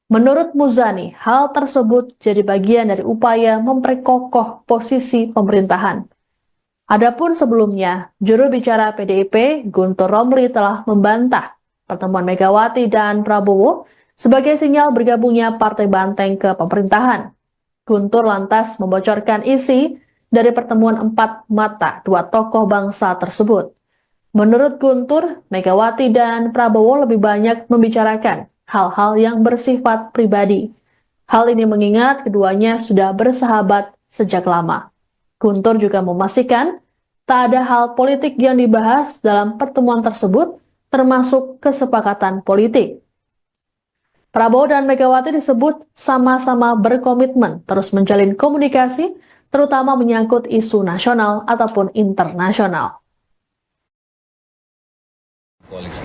Menurut Muzani, hal tersebut jadi bagian dari upaya memperkokoh posisi pemerintahan. Adapun sebelumnya, juru bicara PDIP, Guntur Romli telah membantah pertemuan Megawati dan Prabowo sebagai sinyal bergabungnya Partai Banteng ke pemerintahan. Guntur lantas membocorkan isi dari pertemuan empat mata dua tokoh bangsa tersebut. Menurut Guntur, Megawati dan Prabowo lebih banyak membicarakan hal-hal yang bersifat pribadi. Hal ini mengingat keduanya sudah bersahabat sejak lama. Guntur juga memastikan tak ada hal politik yang dibahas dalam pertemuan tersebut, termasuk kesepakatan politik. Prabowo dan Megawati disebut sama-sama berkomitmen terus menjalin komunikasi, terutama menyangkut isu nasional ataupun internasional. Koalisi.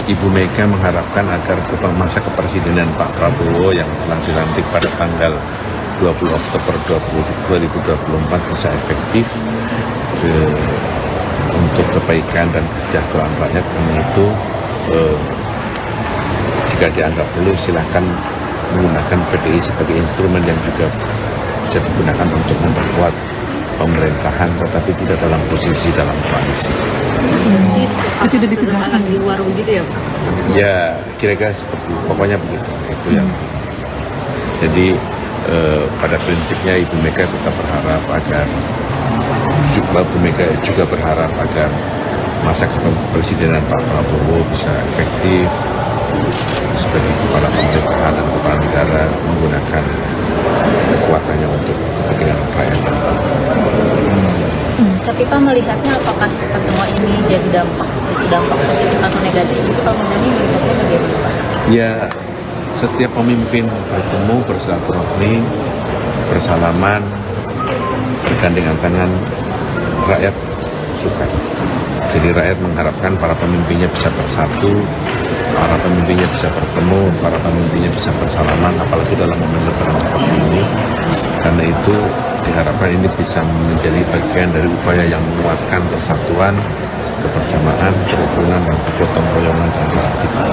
Ibu Mega mengharapkan agar masa kepresidenan Pak Prabowo yang telah dilantik pada tanggal 20 Oktober 2024 bisa efektif untuk kebaikan dan kesejahteraan rakyat. Karena itu jika dianggap perlu silahkan menggunakan PDI sebagai instrumen yang juga bisa digunakan untuk memperkuat pemerintahan, tetapi tidak dalam posisi dalam koalisi. Itu tidak ditegaskan di luar begitu ya Pak? Ya, kira-kira seperti itu. Pokoknya begitu. Itu yang. Jadi pada prinsipnya Ibu Mega tetap berharap agar Ibu Mega juga berharap agar masa kepresidenan Pak Prabowo bisa efektif sebagai kepala pemerintahan dan kepala negara menggunakan kekuatannya untuk kepentingan rakyat dan bangsa. Tapi Pak melihatnya apakah pertemuan ini jadi dampak positif atau negatif? Itu Pak Muzani melihatnya bagaimana Pak? Ya, setiap pemimpin bertemu, bersilaturahmi, bersalaman, bergandengan tangan, rakyat suka. Jadi rakyat mengharapkan para pemimpinnya bisa bersatu, para pemimpinnya bisa bertemu, para pemimpinnya bisa bersalaman, apalagi dalam momen lebaran seperti ini. Karena itu diharapkan ini bisa menjadi bagian dari upaya yang menguatkan persatuan, kebersamaan, kerukunan, dan kegotong royongan antara kita.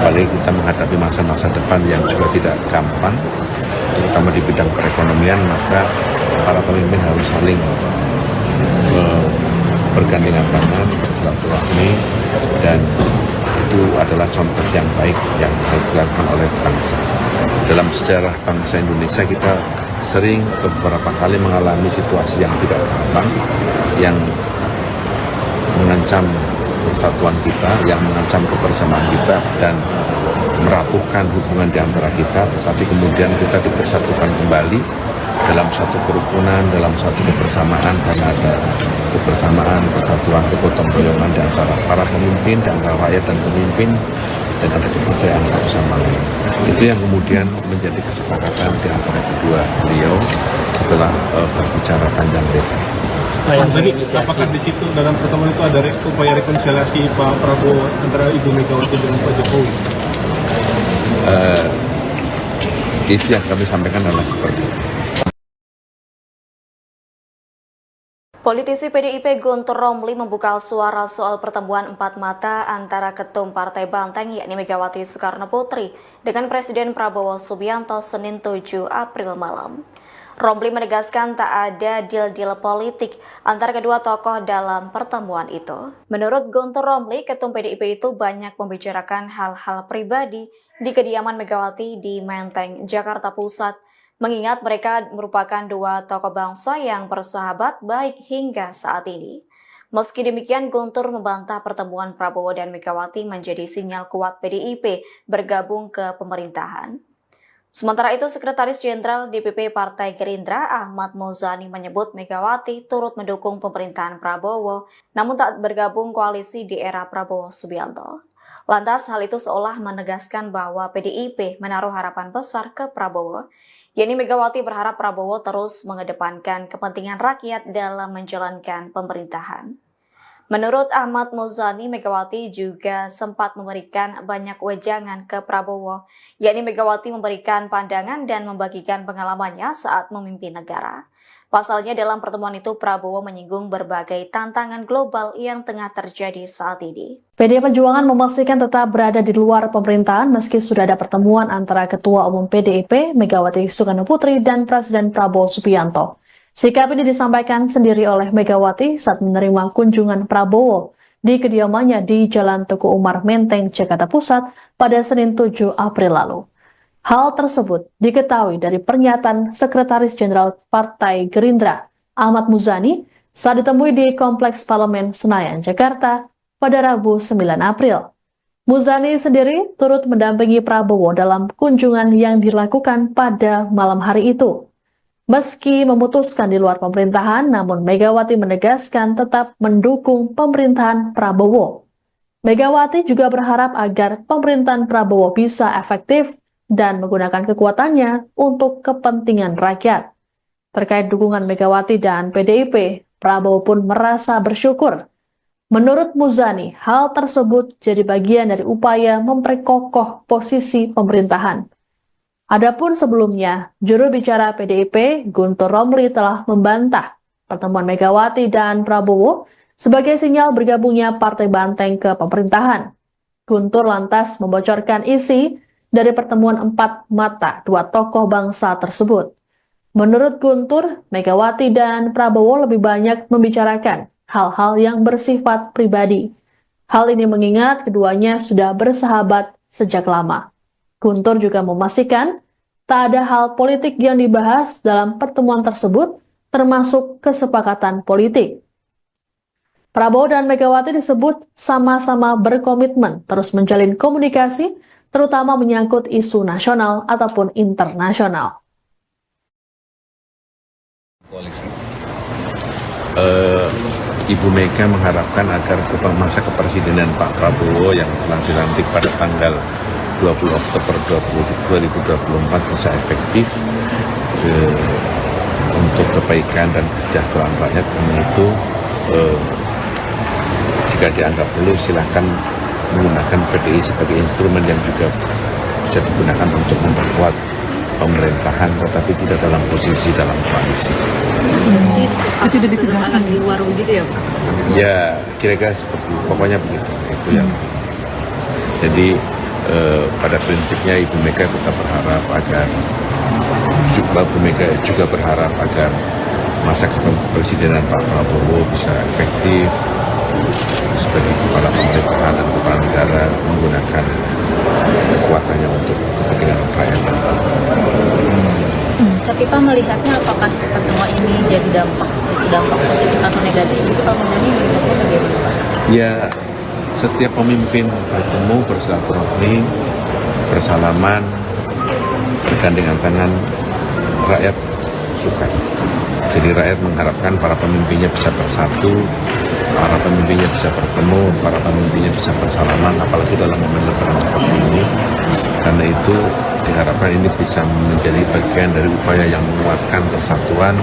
Apalagi kita menghadapi masa-masa depan yang juga tidak gampang, terutama di bidang perekonomian, maka para pemimpin harus saling bergandengan tangan, bersilaturahmi, dan itu adalah contoh yang baik yang harus dilakukan oleh bangsa. Dalam sejarah bangsa Indonesia kita sering beberapa kali mengalami situasi yang tidak gampang, yang mengancam persatuan kita, yang mengancam kebersamaan kita dan merapuhkan hubungan di antara kita, tetapi kemudian kita dipersatukan kembali dalam satu kerukunan, dalam satu kebersamaan, karena ada kebersamaan, persatuan, kegotong royongan di antara para pemimpin, di antara rakyat dan pemimpin, dan ada kepercayaan satu sama lain. Itu yang kemudian menjadi kesepakatan di antara kedua beliau setelah berbicara panjang lebar. Lagi, apakah di situ dalam pertemuan itu ada upaya rekonsiliasi Pak Prabowo antara Ibu Megawati dengan Pak Jokowi? Itu yang kami sampaikan adalah seperti itu. Politisi PDIP Guntur Romli membuka suara soal pertemuan empat mata antara Ketum Partai Banteng yakni Megawati Soekarnoputri dengan Presiden Prabowo Subianto Senin 7 April malam. Romli menegaskan tak ada deal-deal politik antara kedua tokoh dalam pertemuan itu. Menurut Guntur Romli, Ketum PDIP itu banyak membicarakan hal-hal pribadi di kediaman Megawati di Menteng, Jakarta Pusat, mengingat mereka merupakan dua tokoh bangsa yang bersahabat baik hingga saat ini. Meski demikian, Guntur membantah pertemuan Prabowo dan Megawati menjadi sinyal kuat PDIP bergabung ke pemerintahan. Sementara itu, Sekretaris Jenderal DPP Partai Gerindra Ahmad Muzani menyebut Megawati turut mendukung pemerintahan Prabowo, namun tak bergabung koalisi di era Prabowo Subianto. Lantas, hal itu seolah menegaskan bahwa PDIP menaruh harapan besar ke Prabowo, yakni Megawati berharap Prabowo terus mengedepankan kepentingan rakyat dalam menjalankan pemerintahan. Menurut Ahmad Muzani, Megawati juga sempat memberikan banyak wejangan ke Prabowo, yakni Megawati memberikan pandangan dan membagikan pengalamannya saat memimpin negara. Pasalnya dalam pertemuan itu Prabowo menyinggung berbagai tantangan global yang tengah terjadi saat ini. PDI Perjuangan memastikan tetap berada di luar pemerintahan meski sudah ada pertemuan antara Ketua Umum PDIP Megawati Soekarnoputri dan Presiden Prabowo Subianto. Sikap ini disampaikan sendiri oleh Megawati saat menerima kunjungan Prabowo di kediamannya di Jalan Teguh Umar Menteng, Jakarta Pusat pada Senin 7 April lalu. Hal tersebut diketahui dari pernyataan Sekretaris Jenderal Partai Gerindra Ahmad Muzani saat ditemui di Kompleks Parlemen Senayan, Jakarta pada Rabu 9 April. Muzani sendiri turut mendampingi Prabowo dalam kunjungan yang dilakukan pada malam hari itu. Meski memutuskan di luar pemerintahan, namun Megawati menegaskan tetap mendukung pemerintahan Prabowo. Megawati juga berharap agar pemerintahan Prabowo bisa efektif dan menggunakan kekuatannya untuk kepentingan rakyat. Terkait dukungan Megawati dan PDIP, Prabowo pun merasa bersyukur. Menurut Muzani, hal tersebut jadi bagian dari upaya memperkokoh posisi pemerintahan. Adapun sebelumnya, juru bicara PDIP Guntur Romli telah membantah pertemuan Megawati dan Prabowo sebagai sinyal bergabungnya Partai Banteng ke pemerintahan. Guntur lantas membocorkan isi dari pertemuan empat mata dua tokoh bangsa tersebut. Menurut Guntur, Megawati dan Prabowo lebih banyak membicarakan hal-hal yang bersifat pribadi. Hal ini mengingat keduanya sudah bersahabat sejak lama. Guntur juga memastikan tak ada hal politik yang dibahas dalam pertemuan tersebut, termasuk kesepakatan politik. Prabowo dan Megawati disebut sama-sama berkomitmen terus menjalin komunikasi, terutama menyangkut isu nasional ataupun internasional. Koalisi. Ibu Mega mengharapkan agar masa kepresidenan Pak Prabowo yang telah dilantik pada tanggal 20 Oktober 2024 bisa efektif untuk kebaikan dan kesejahteraan rakyat. Karena itu jika dianggap perlu silahkan menggunakan PDI sebagai instrumen yang juga bisa digunakan untuk memperkuat pemerintahan, tetapi tidak dalam posisi dalam koalisi. Itu sudah ditegaskan di luar begitu ya Pak? Ya kira-kira seperti pokoknya begitu. Itu yang jadi pada prinsipnya Ibu Mega tetap berharap agar Bu Mega juga berharap agar masa kepemimpinan Pak Prabowo bisa efektif sebagai kepala pemerintahan dan kepala negara menggunakan kekuatannya untuk kepentingan rakyat dan bangsa. Tapi Pak melihatnya apakah pertemuan ini jadi dampak positif atau negatif? Itu Pak Muzani melihatnya bagaimana Pak? Ya, setiap pemimpin bertemu, bersilaturahmi, bersalaman, bergandengan tangan, rakyat suka. Jadi rakyat mengharapkan para pemimpinnya bisa bersatu, para pemimpinnya bisa bertemu, para pemimpinnya bisa bersalaman, apalagi dalam momen lebaran seperti ini. Karena itu diharapkan ini bisa menjadi bagian dari upaya yang menguatkan persatuan,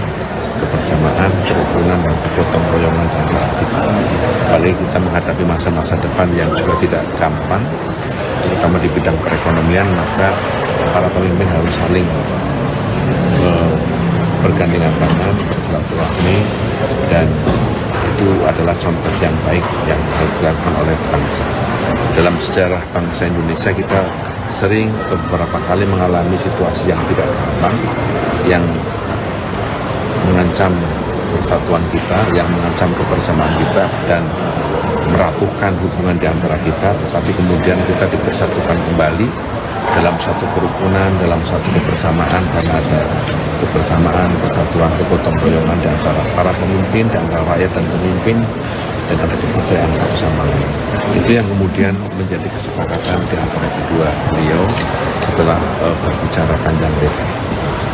kebersamaan, kerukunan, dan kegotong royongan antara kita. Apalagi kita menghadapi masa-masa depan yang juga tidak gampang, terutama di bidang perekonomian, maka para pemimpin harus saling bergandengan tangan, bersilaturahmi, dan itu adalah contoh yang baik yang harus dilakukan oleh bangsa. Dalam sejarah bangsa Indonesia kita sering beberapa kali mengalami situasi yang tidak gampang, yang mengancam persatuan kita, yang mengancam kebersamaan kita dan merapuhkan hubungan di antara kita, tetapi kemudian kita dipersatukan kembali dalam satu kerukunan, dalam satu kebersamaan, karena ada kebersamaan, persatuan, kegotong royongan di antara para pemimpin, di antara rakyat dan pemimpin, dan ada kepercayaan satu sama lain. Itu yang kemudian menjadi kesepakatan di antara kedua beliau setelah berbicara panjang lebar.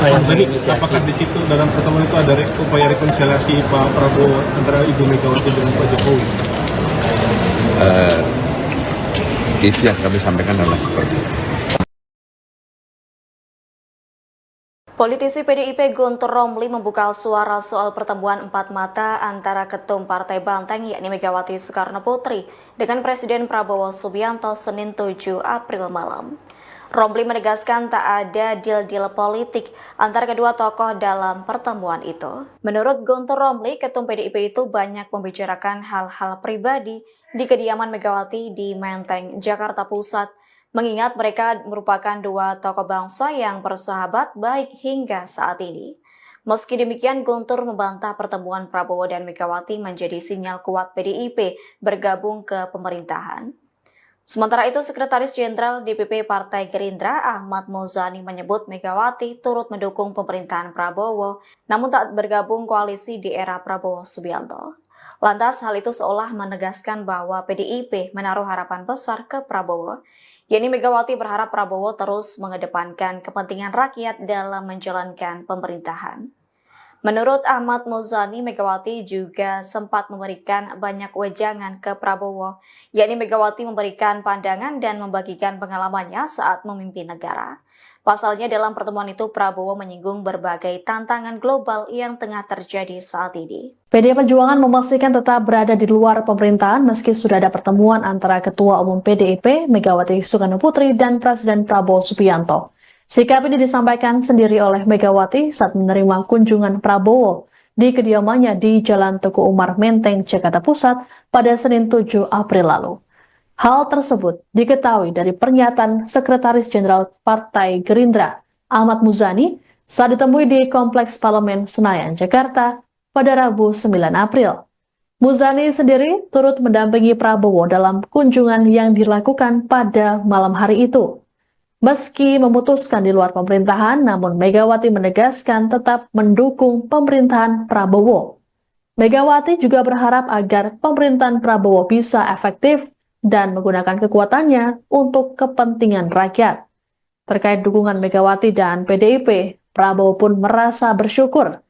Tadi apakah di situ dalam pertemuan itu ada upaya rekonsiliasi Pak Prabowo antara Ibu Megawati dengan Pak Jokowi? Itu yang kami sampaikan adalah seperti itu. Politisi PDIP Guntur Romli membuka suara soal pertemuan empat mata antara Ketum Partai Banteng yakni Megawati Soekarno Putri dengan Presiden Prabowo Subianto Senin 7 April malam. Romli menegaskan tak ada deal-deal politik antara kedua tokoh dalam pertemuan itu. Menurut Guntur Romli, Ketum PDIP itu banyak membicarakan hal-hal pribadi di kediaman Megawati di Menteng, Jakarta Pusat, mengingat mereka merupakan dua tokoh bangsa yang bersahabat baik hingga saat ini. Meski demikian, Guntur membantah pertemuan Prabowo dan Megawati menjadi sinyal kuat PDIP bergabung ke pemerintahan. Sementara itu, Sekretaris Jenderal DPP Partai Gerindra Ahmad Muzani menyebut Megawati turut mendukung pemerintahan Prabowo, namun tak bergabung koalisi di era Prabowo Subianto. Lantas, hal itu seolah menegaskan bahwa PDIP menaruh harapan besar ke Prabowo, yakni Megawati berharap Prabowo terus mengedepankan kepentingan rakyat dalam menjalankan pemerintahan. Menurut Ahmad Muzani, Megawati juga sempat memberikan banyak wejangan ke Prabowo, yakni Megawati memberikan pandangan dan membagikan pengalamannya saat memimpin negara. Pasalnya dalam pertemuan itu Prabowo menyinggung berbagai tantangan global yang tengah terjadi saat ini. PDI Perjuangan memastikan tetap berada di luar pemerintahan meski sudah ada pertemuan antara Ketua Umum PDIP Megawati Soekarno Putri dan Presiden Prabowo Subianto. Sikap ini disampaikan sendiri oleh Megawati saat menerima kunjungan Prabowo di kediamannya di Jalan Teguh Umar Menteng, Jakarta Pusat pada Senin 7 April lalu. Hal tersebut diketahui dari pernyataan Sekretaris Jenderal Partai Gerindra Ahmad Muzani saat ditemui di Kompleks Parlemen Senayan, Jakarta pada Rabu 9 April. Muzani sendiri turut mendampingi Prabowo dalam kunjungan yang dilakukan pada malam hari itu. Meski memutuskan di luar pemerintahan, namun Megawati menegaskan tetap mendukung pemerintahan Prabowo. Megawati juga berharap agar pemerintahan Prabowo bisa efektif dan menggunakan kekuatannya untuk kepentingan rakyat. Terkait dukungan Megawati dan PDIP, Prabowo pun merasa bersyukur.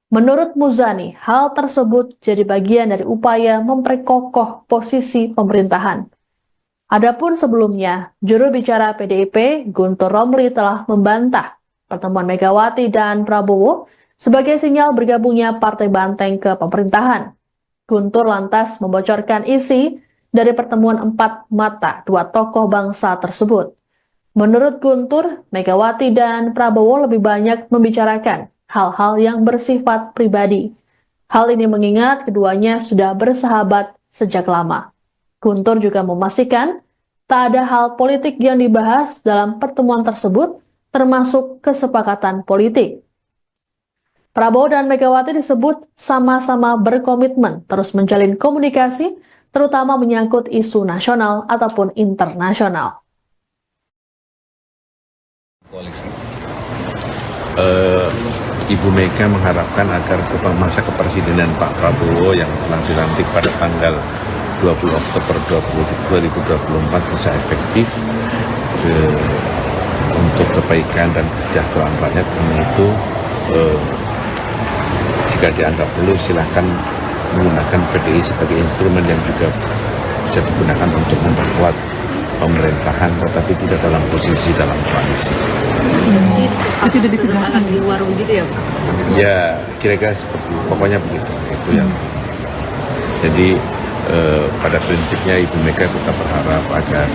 Menurut Muzani, hal tersebut jadi bagian dari upaya memperkokoh posisi pemerintahan. Adapun sebelumnya, juru bicara PDIP Guntur Romli telah membantah pertemuan Megawati dan Prabowo sebagai sinyal bergabungnya Partai Banteng ke pemerintahan. Guntur lantas membocorkan isi dari pertemuan empat mata dua tokoh bangsa tersebut. Menurut Guntur, Megawati dan Prabowo lebih banyak membicarakan hal-hal yang bersifat pribadi. Hal ini mengingat keduanya sudah bersahabat sejak lama. Guntur juga memastikan tak ada hal politik yang dibahas dalam pertemuan tersebut, termasuk kesepakatan politik. Prabowo dan Megawati disebut sama-sama berkomitmen terus menjalin komunikasi, terutama menyangkut isu nasional ataupun internasional. Koalisi. Ibu Mega mengharapkan agar masa kepresidenan Pak Prabowo yang telah dilantik pada tanggal 20 Oktober 2024 bisa efektif untuk kebaikan dan kesejahteraan rakyat. Karena itu jika dianggap perlu silahkan menggunakan PDI sebagai instrumen yang juga bisa digunakan untuk memperkuat pemerintahan, tetapi tidak dalam posisi dalam koalisi. Itu tidak ditegaskan di luar begitu ya Pak? Ya kira-kira seperti pokoknya begitu. Itu yang jadi pada prinsipnya Ibu Mega tetap berharap agar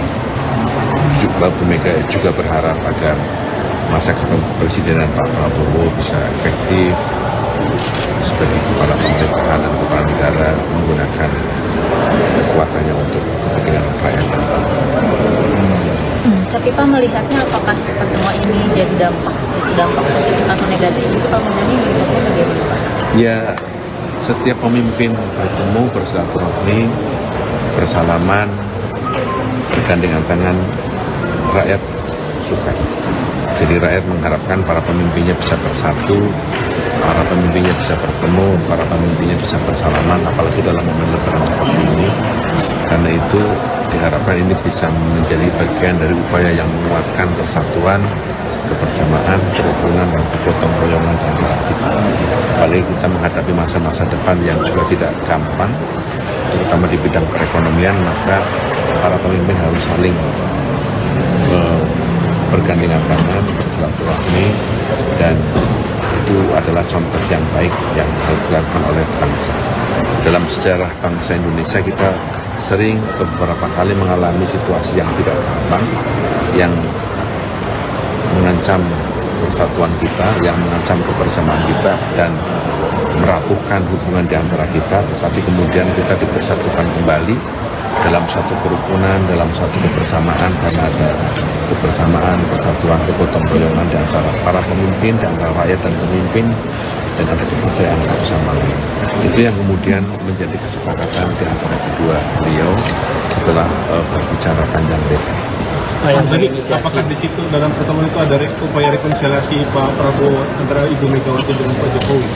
Bu Mega juga berharap agar masa kepresidenan Pak Prabowo bisa efektif sebagai kepala pemerintahan dan kepala negara menggunakan kekuatannya untuk kepentingan rakyat dan bangsa. Tapi Pak melihatnya apakah pertemuan ini jadi dampak positif atau negatif? Itu Pak Muzani melihatnya bagaimana Pak? Ya, setiap pemimpin bertemu, bersilaturahmi, bersalaman, bergandengan tangan, rakyat suka. Jadi rakyat mengharapkan para pemimpinnya bisa bersatu, para pemimpinnya bisa bertemu, para pemimpinnya bisa bersalaman, apalagi dalam momen lebaran seperti ini. Karena itu diharapkan ini bisa menjadi bagian dari upaya yang menguatkan persatuan, kebersamaan, kerukunan, dan kegotong royongan di antara kita. Apalagi kita menghadapi masa-masa depan yang juga tidak gampang, terutama di bidang perekonomian, maka para pemimpin harus saling bergandengan tangan, bersilaturahmi, dan itu adalah contoh yang baik yang harus dilakukan oleh bangsa. Dalam sejarah bangsa Indonesia kita sering beberapa kali mengalami situasi yang tidak gampang, yang mengancam persatuan kita, yang mengancam kebersamaan kita, dan merapuhkan hubungan di antara kita, tetapi kemudian kita dipersatukan kembali dalam satu kerukunan, dalam satu kebersamaan, karena ada kebersamaan, persatuan, kegotong royongan di antara para pemimpin, di antara rakyat dan pemimpin, dan ada kepercayaan satu sama lain. Itu yang kemudian menjadi kesepakatan di antara kedua beliau setelah berbicara panjang lebar. Jadi apakah di situ dalam pertemuan itu ada upaya rekonsiliasi Pak Prabowo antara Ibu Megawati dengan Pak Jokowi?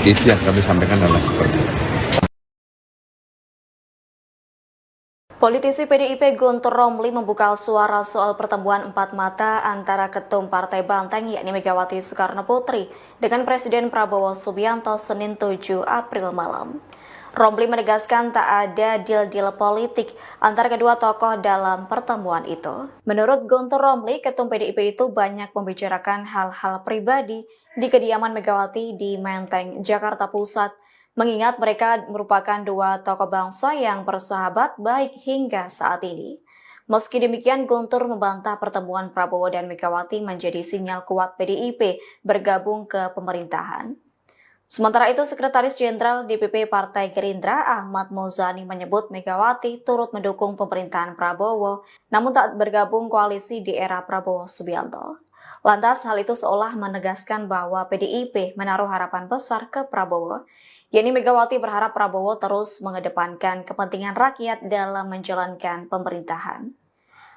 Itu yang kami sampaikan adalah seperti itu. Politisi PDIP Guntur Romli membuka suara soal pertemuan empat mata antara Ketum Partai Banteng yakni Megawati Soekarno Putri dengan Presiden Prabowo Subianto Senin 7 April malam. Romli menegaskan tak ada deal-deal politik antara kedua tokoh dalam pertemuan itu. Menurut Guntur Romli, Ketum PDIP itu banyak membicarakan hal-hal pribadi di kediaman Megawati di Menteng, Jakarta Pusat, mengingat mereka merupakan dua tokoh bangsa yang bersahabat baik hingga saat ini. Meski demikian, Guntur membantah pertemuan Prabowo dan Megawati menjadi sinyal kuat PDIP bergabung ke pemerintahan. Sementara itu, Sekretaris Jenderal DPP Partai Gerindra Ahmad Muzani menyebut Megawati turut mendukung pemerintahan Prabowo, namun tak bergabung koalisi di era Prabowo Subianto. Lantas, hal itu seolah menegaskan bahwa PDIP menaruh harapan besar ke Prabowo, yakni Megawati berharap Prabowo terus mengedepankan kepentingan rakyat dalam menjalankan pemerintahan.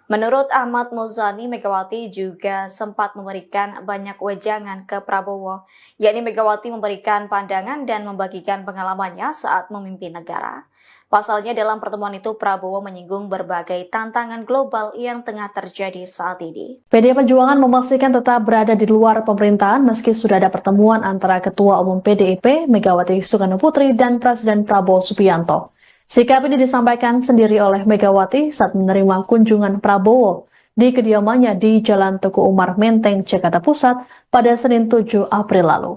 Menurut Ahmad Muzani, Megawati juga sempat memberikan banyak wejangan ke Prabowo, yakni Megawati memberikan pandangan dan membagikan pengalamannya saat memimpin negara. Pasalnya dalam pertemuan itu Prabowo menyinggung berbagai tantangan global yang tengah terjadi saat ini. PDI Perjuangan memastikan tetap berada di luar pemerintahan meski sudah ada pertemuan antara Ketua Umum PDIP Megawati Soekarno Putri dan Presiden Prabowo Subianto. Sikap ini disampaikan sendiri oleh Megawati saat menerima kunjungan Prabowo di kediamannya di Jalan Teguh Umar Menteng, Jakarta Pusat pada Senin 7 April lalu.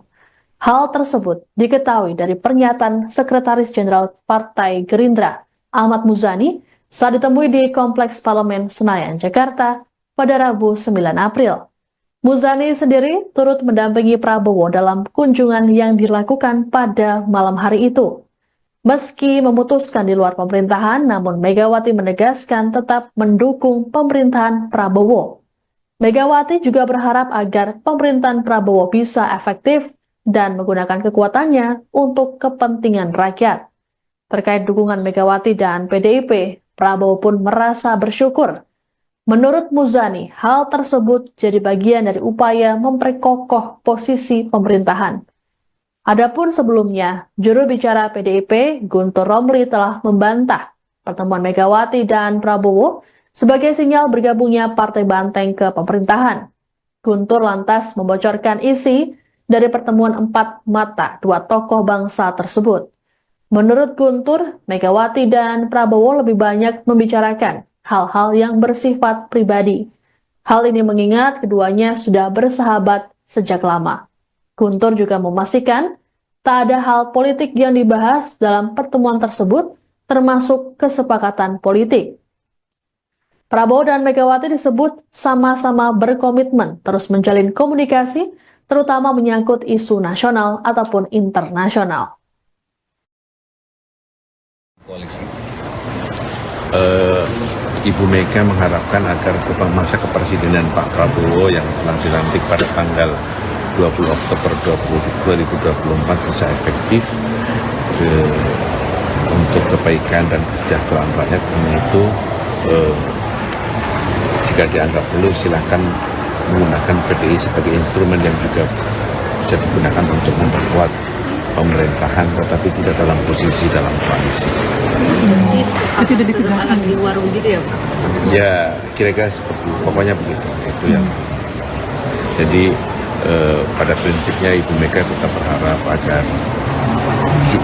Hal tersebut diketahui dari pernyataan Sekretaris Jenderal Partai Gerindra Ahmad Muzani saat ditemui di Kompleks Parlemen Senayan, Jakarta pada Rabu 9 April. Muzani sendiri turut mendampingi Prabowo dalam kunjungan yang dilakukan pada malam hari itu. Meski memutuskan di luar pemerintahan, namun Megawati menegaskan tetap mendukung pemerintahan Prabowo. Megawati juga berharap agar pemerintahan Prabowo bisa efektif dan menggunakan kekuatannya untuk kepentingan rakyat. Terkait dukungan Megawati dan PDIP, Prabowo pun merasa bersyukur. Menurut Muzani, hal tersebut jadi bagian dari upaya memperkokoh posisi pemerintahan. Adapun sebelumnya, juru bicara PDIP Guntur Romli telah membantah pertemuan Megawati dan Prabowo sebagai sinyal bergabungnya Partai Banteng ke pemerintahan. Guntur lantas membocorkan isi dari pertemuan empat mata dua tokoh bangsa tersebut. Menurut Guntur, Megawati dan Prabowo lebih banyak membicarakan hal-hal yang bersifat pribadi. Hal ini mengingat keduanya sudah bersahabat sejak lama. Guntur juga memastikan tak ada hal politik yang dibahas dalam pertemuan tersebut, termasuk kesepakatan politik. Prabowo dan Megawati disebut sama-sama berkomitmen terus menjalin komunikasi, terutama menyangkut isu nasional ataupun internasional. Koalisi. Ibu Mega mengharapkan agar masa kepresidenan Pak Prabowo yang telah dilantik pada tanggal 20 Oktober 2024 bisa efektif untuk kebaikan dan kesejahteraan rakyat. Karena itu jika dianggap perlu silahkan menggunakan PDI sebagai instrumen yang juga bisa digunakan untuk memperkuat pemerintahan, tetapi tidak dalam posisi dalam koalisi. Jadi itu udah ditegaskan di warung gitu ya Pak? Ya kira-kira seperti pokoknya begitu. Itu yang. Jadi pada prinsipnya Ibu Mega tetap berharap agar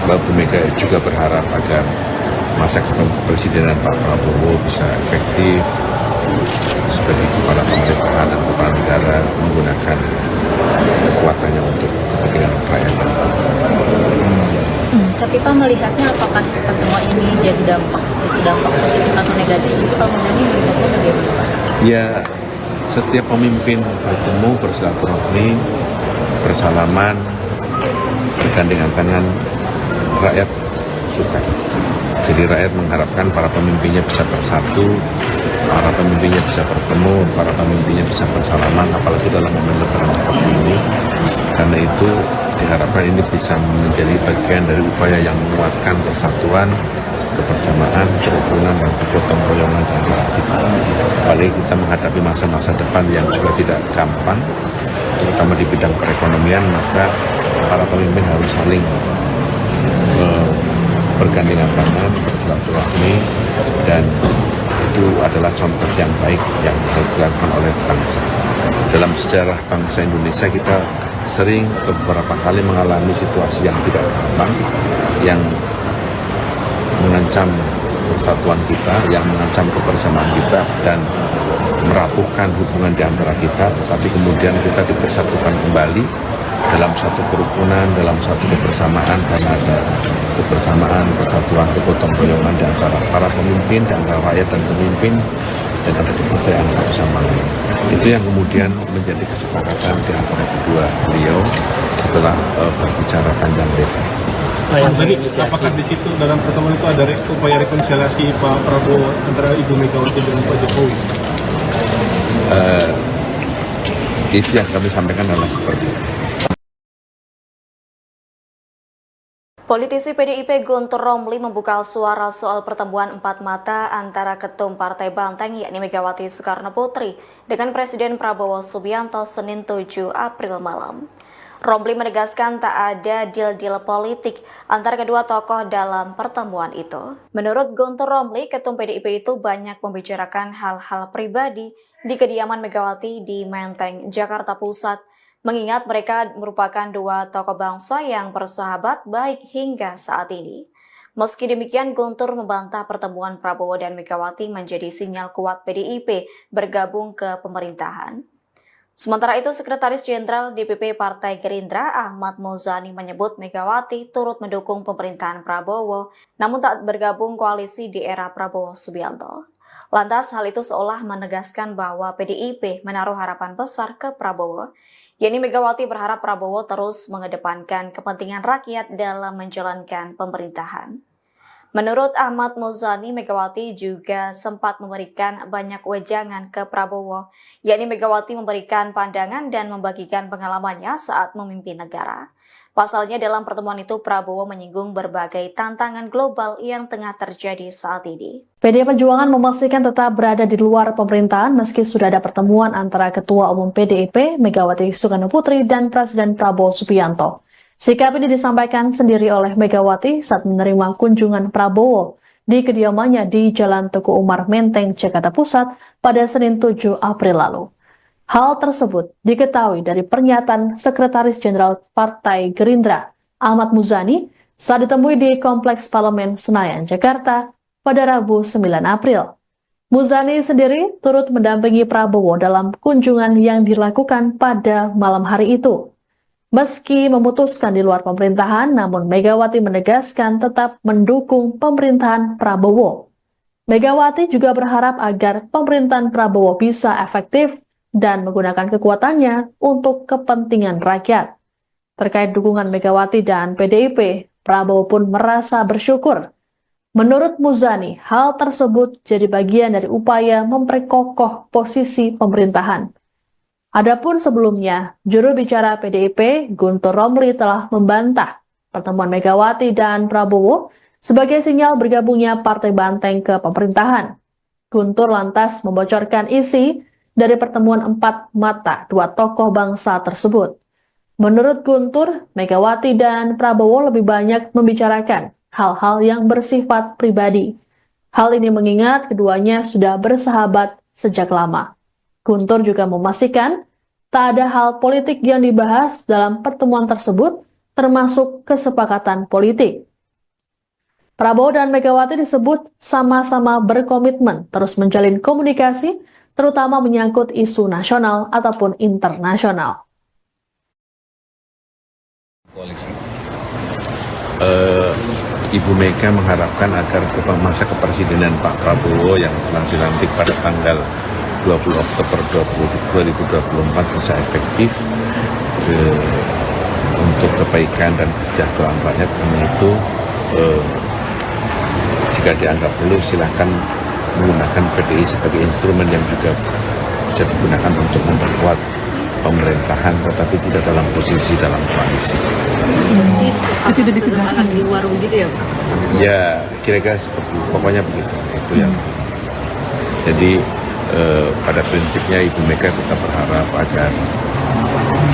Bu Mega juga berharap agar masa kepemimpinan Pak Prabowo bisa efektif sebagai kepala pemerintahan dan kepala negara, menggunakan kekuatannya untuk kepentingan rakyat dan bangsa. Tapi Pak melihatnya apakah pertemuan ini jadi dampak positif atau negatif? Itu Pak Muzani melihatnya bagaimana Pak? Ya, setiap pemimpin bertemu, bersilaturahmi, bersalaman, bergandengan tangan, rakyat suka. Jadi rakyat mengharapkan para pemimpinnya bisa bersatu, para pemimpinnya bisa bertemu, para pemimpinnya bisa bersalaman, apalagi dalam momen lebaran seperti ini. Karena itu diharapkan ini bisa menjadi bagian dari upaya yang menguatkan persatuan, kebersamaan, kerukunan, dan kegotong royongan di antara kita. Apalagi kita menghadapi masa-masa depan yang juga tidak gampang, terutama di bidang perekonomian, maka para pemimpin harus saling bergandengan tangan, bersilaturahmi, dan itu adalah contoh yang baik yang dilakukan oleh bangsa. Dalam sejarah bangsa Indonesia kita sering beberapa kali mengalami situasi yang tidak gampang, yang mengancam persatuan kita, yang mengancam kebersamaan kita, dan merapuhkan hubungan di antara kita, tetapi kemudian kita dipersatukan kembali dalam satu kerukunan, dalam satu kebersamaan, karena ada kebersamaan, persatuan, kegotong royongan di antara para pemimpin, di antara rakyat dan pemimpin, dan ada kepercayaan satu sama lain. Itu yang kemudian menjadi kesepakatan di antara kedua beliau setelah berbicara panjang lebar. Tadi apakah di situ dalam pertemuan itu ada upaya rekonsiliasi Pak Prabowo antara Ibu Megawati dengan Pak Jokowi? Itu yang kami sampaikan adalah seperti itu. Politisi PDIP Guntur Romli membuka suara soal pertemuan empat mata antara Ketum Partai Banteng yakni Megawati Soekarno Putri dengan Presiden Prabowo Subianto Senin 7 April malam. Romli menegaskan tak ada deal-deal politik antara kedua tokoh dalam pertemuan itu. Menurut Guntur Romli, Ketum PDIP itu banyak membicarakan hal-hal pribadi di kediaman Megawati di Menteng, Jakarta Pusat, mengingat mereka merupakan dua tokoh bangsa yang bersahabat baik hingga saat ini. Meski demikian, Guntur membantah pertemuan Prabowo dan Megawati menjadi sinyal kuat PDIP bergabung ke pemerintahan. Sementara itu, Sekretaris Jenderal DPP Partai Gerindra Ahmad Muzani menyebut Megawati turut mendukung pemerintahan Prabowo, namun tak bergabung koalisi di era Prabowo Subianto. Lantas, hal itu seolah menegaskan bahwa PDIP menaruh harapan besar ke Prabowo. Yani Megawati berharap Prabowo terus mengedepankan kepentingan rakyat dalam menjalankan pemerintahan. Menurut Ahmad Muzani, Megawati juga sempat memberikan banyak wejangan ke Prabowo, yakni Megawati memberikan pandangan dan membagikan pengalamannya saat memimpin negara. Pasalnya dalam pertemuan itu Prabowo menyinggung berbagai tantangan global yang tengah terjadi saat ini. PDI Perjuangan memastikan tetap berada di luar pemerintahan meski sudah ada pertemuan antara Ketua Umum PDIP Megawati Soekarno Putri dan Presiden Prabowo Subianto. Sikap ini disampaikan sendiri oleh Megawati saat menerima kunjungan Prabowo di kediamannya di Jalan Teguh Umar Menteng, Jakarta Pusat pada Senin 7 April lalu. Hal tersebut diketahui dari pernyataan Sekretaris Jenderal Partai Gerindra Ahmad Muzani saat ditemui di Kompleks Parlemen Senayan, Jakarta pada Rabu 9 April. Muzani sendiri turut mendampingi Prabowo dalam kunjungan yang dilakukan pada malam hari itu. Meski memutuskan di luar pemerintahan, namun Megawati menegaskan tetap mendukung pemerintahan Prabowo. Megawati juga berharap agar pemerintahan Prabowo bisa efektif dan menggunakan kekuatannya untuk kepentingan rakyat. Terkait dukungan Megawati dan PDIP, Prabowo pun merasa bersyukur. Menurut Muzani, hal tersebut jadi bagian dari upaya memperkokoh posisi pemerintahan. Adapun sebelumnya, juru bicara PDIP Guntur Romli telah membantah pertemuan Megawati dan Prabowo sebagai sinyal bergabungnya Partai Banteng ke pemerintahan. Guntur lantas membocorkan isi dari pertemuan empat mata dua tokoh bangsa tersebut. Menurut Guntur, Megawati dan Prabowo lebih banyak membicarakan hal-hal yang bersifat pribadi. Hal ini mengingat keduanya sudah bersahabat sejak lama. Guntur juga memastikan tak ada hal politik yang dibahas dalam pertemuan tersebut, termasuk kesepakatan politik. Prabowo dan Megawati disebut sama-sama berkomitmen terus menjalin komunikasi, terutama menyangkut isu nasional ataupun internasional. Koalisi. Ibu Mega mengharapkan agar masa kepresidenan Pak Prabowo yang telah dilantik pada tanggal 20 Oktober 2024 bisa efektif untuk kebaikan dan kesejahteraan rakyat. Karena itu jika dianggap perlu silahkan menggunakan PDI sebagai instrumen yang juga bisa digunakan untuk memperkuat pemerintahan, tetapi tidak dalam posisi dalam koalisi. Itu sudah ditegaskan di warung gitu ya Pak? Ya kira-kira seperti itu, pokoknya begitu. Itu yang. Jadi pada prinsipnya Ibu Mega tetap berharap agar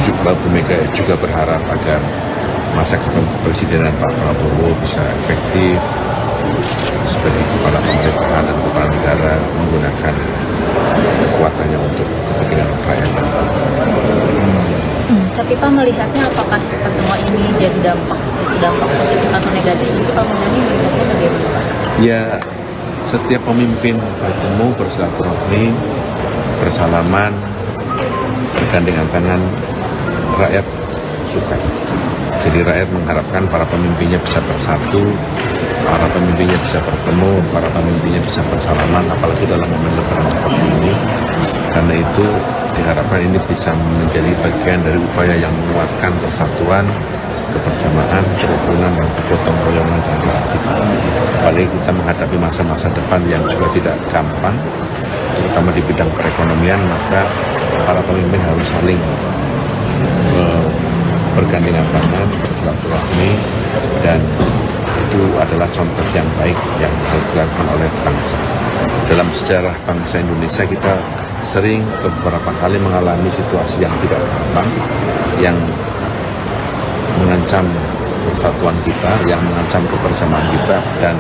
Ibu Mega juga berharap agar masa kepresidenan Pak Prabowo bisa efektif sebagai kepala pemerintahan dan kepala negara, menggunakan kekuatannya untuk kepentingan rakyat dan bangsa. Tapi Pak melihatnya apakah pertemuan ini jadi dampak positif atau negatif? Itu Pak Muzani melihatnya bagaimana Pak? Ya, setiap pemimpin bertemu, bersilaturahmi, bersalaman, bergandengan tangan, rakyat suka. Jadi rakyat mengharapkan para pemimpinnya bisa bersatu, para pemimpinnya bisa bertemu, para pemimpinnya bisa bersalaman, apalagi dalam momen lebaran seperti ini. Karena itu diharapkan ini bisa menjadi bagian dari upaya yang menguatkan persatuan, kebersamaan, kerukunan, dan kegotong royongan di antara kita. Apalagi kita menghadapi masa-masa depan yang juga tidak gampang, terutama di bidang perekonomian, maka para pemimpin harus saling bergandengan tangan, bersilaturahmi, dan itu adalah contoh yang baik yang dilakukan oleh bangsa. Dalam sejarah bangsa Indonesia kita sering beberapa kali mengalami situasi yang tidak gampang, yang mengancam persatuan kita, yang mengancam kebersamaan kita dan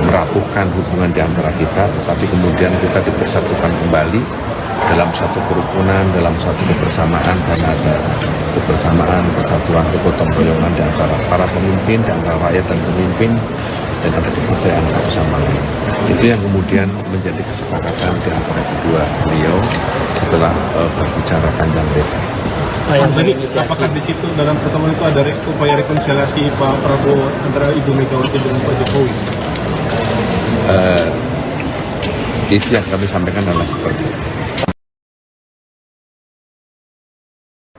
merapuhkan hubungan di antara kita, tetapi kemudian kita dipersatukan kembali dalam satu kerukunan, dalam satu kebersamaan, karena ada kebersamaan, persatuan, kegotong royongan di antara para pemimpin, di antara rakyat dan pemimpin, dan ada kepercayaan satu sama lain. Itu yang kemudian menjadi kesepakatan di antara kedua beliau setelah berbicara panjang lebar. Jadi apakah di situ dalam pertemuan itu ada upaya rekonsiliasi Pak Prabowo antara Ibu Megawati dengan Pak Jokowi? Itu yang kami sampaikan adalah seperti itu.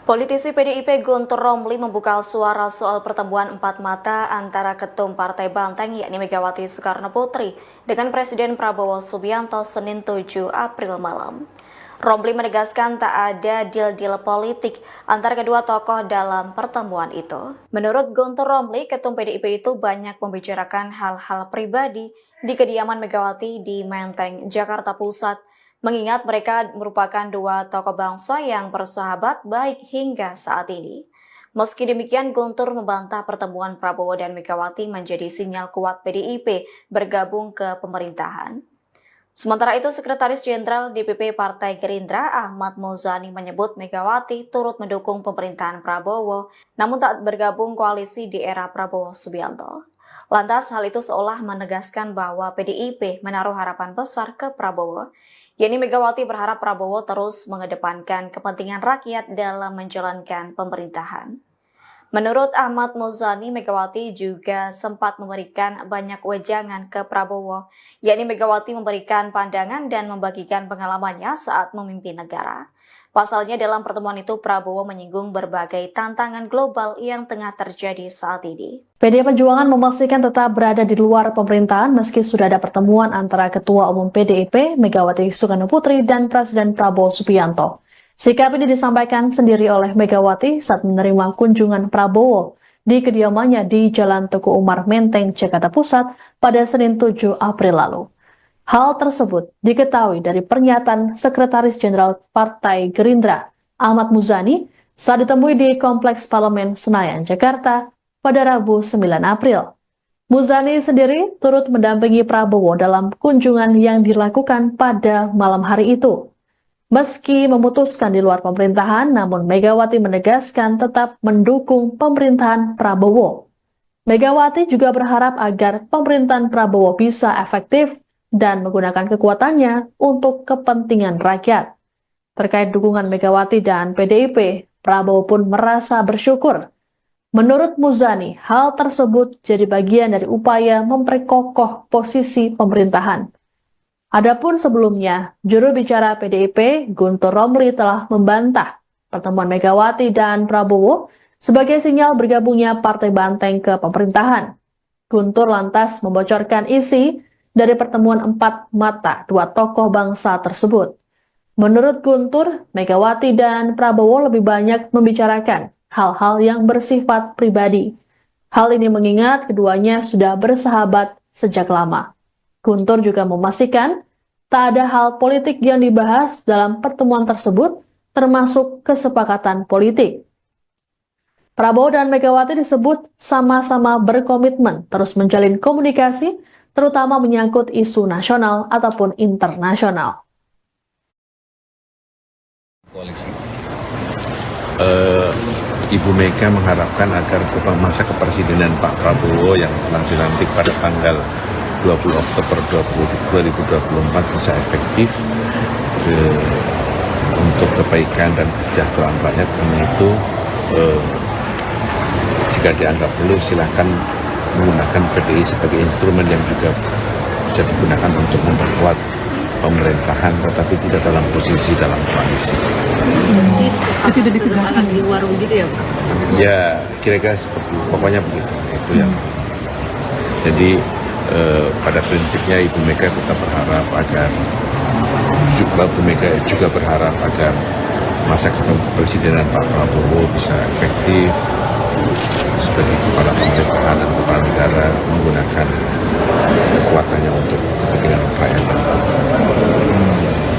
Politisi PDIP Guntur Romli membuka suara soal pertemuan empat mata antara Ketum Partai Banteng yakni Megawati Soekarnoputri dengan Presiden Prabowo Subianto Senin 7 April malam. Romli menegaskan tak ada deal-deal politik antara kedua tokoh dalam pertemuan itu. Menurut Guntur Romli, Ketum PDIP itu banyak membicarakan hal-hal pribadi di kediaman Megawati di Menteng, Jakarta Pusat, mengingat mereka merupakan dua tokoh bangsa yang bersahabat baik hingga saat ini. Meski demikian, Guntur membantah pertemuan Prabowo dan Megawati menjadi sinyal kuat PDIP bergabung ke pemerintahan. Sementara itu, Sekretaris Jenderal DPP Partai Gerindra Ahmad Muzani menyebut Megawati turut mendukung pemerintahan Prabowo, namun tak bergabung koalisi di era Prabowo Subianto. Lantas, hal itu seolah menegaskan bahwa PDIP menaruh harapan besar ke Prabowo. yakni Megawati berharap Prabowo terus mengedepankan kepentingan rakyat dalam menjalankan pemerintahan. Menurut Ahmad Muzani, Megawati juga sempat memberikan banyak wejangan ke Prabowo, yakni Megawati memberikan pandangan dan membagikan pengalamannya saat memimpin negara. Pasalnya dalam pertemuan itu Prabowo menyinggung berbagai tantangan global yang tengah terjadi saat ini. PDI Perjuangan memastikan tetap berada di luar pemerintahan meski sudah ada pertemuan antara Ketua Umum PDIP Megawati Soekarnoputri dan Presiden Prabowo Subianto. Sikap ini disampaikan sendiri oleh Megawati saat menerima kunjungan Prabowo di kediamannya di Jalan Teguh Umar Menteng, Jakarta Pusat pada Senin 7 April lalu. Hal tersebut diketahui dari pernyataan Sekretaris Jenderal Partai Gerindra, Ahmad Muzani, saat ditemui di Kompleks Parlemen Senayan, Jakarta pada Rabu 9 April. Muzani sendiri turut mendampingi Prabowo dalam kunjungan yang dilakukan pada malam hari itu. Meski memutuskan di luar pemerintahan, namun Megawati menegaskan tetap mendukung pemerintahan Prabowo. Megawati juga berharap agar pemerintahan Prabowo bisa efektif dan menggunakan kekuatannya untuk kepentingan rakyat. Terkait dukungan Megawati dan PDIP, Prabowo pun merasa bersyukur. Menurut Muzani, hal tersebut jadi bagian dari upaya memperkokoh posisi pemerintahan. Adapun sebelumnya, juru bicara PDIP, Guntur Romli telah membantah pertemuan Megawati dan Prabowo sebagai sinyal bergabungnya Partai Banteng ke pemerintahan. Guntur lantas membocorkan isi dari pertemuan empat mata dua tokoh bangsa tersebut. Menurut Guntur, Megawati dan Prabowo lebih banyak membicarakan hal-hal yang bersifat pribadi. Hal ini mengingat keduanya sudah bersahabat sejak lama. Guntur juga memastikan tak ada hal politik yang dibahas dalam pertemuan tersebut, termasuk kesepakatan politik. Prabowo dan Megawati disebut sama-sama berkomitmen terus menjalin komunikasi, terutama menyangkut isu nasional ataupun internasional. Koalisi. Ibu Mega mengharapkan agar masa kepresidenan Pak Prabowo yang telah dilantik pada tanggal 20 Oktober 2024 bisa efektif untuk kebaikan dan kesejahteraan rakyat. Karena itu jika dianggap perlu silahkan menggunakan PDI sebagai instrumen yang juga bisa digunakan untuk memperkuat pemerintahan, tetapi tidak dalam posisi dalam koalisi. Itu sudah ditegaskan di warung gitu ya Pak? Ya kira-kira seperti itu. Pokoknya begitu. Itu yang. Jadi pada prinsipnya Ibu Mega tetap berharap agar Ibu Mega juga berharap agar masa kepresidenan Pak Prabowo bisa efektif sebagai kepala pemerintahan dan kepala negara menggunakan kekuatannya untuk kepentingan rakyat dan bangsa.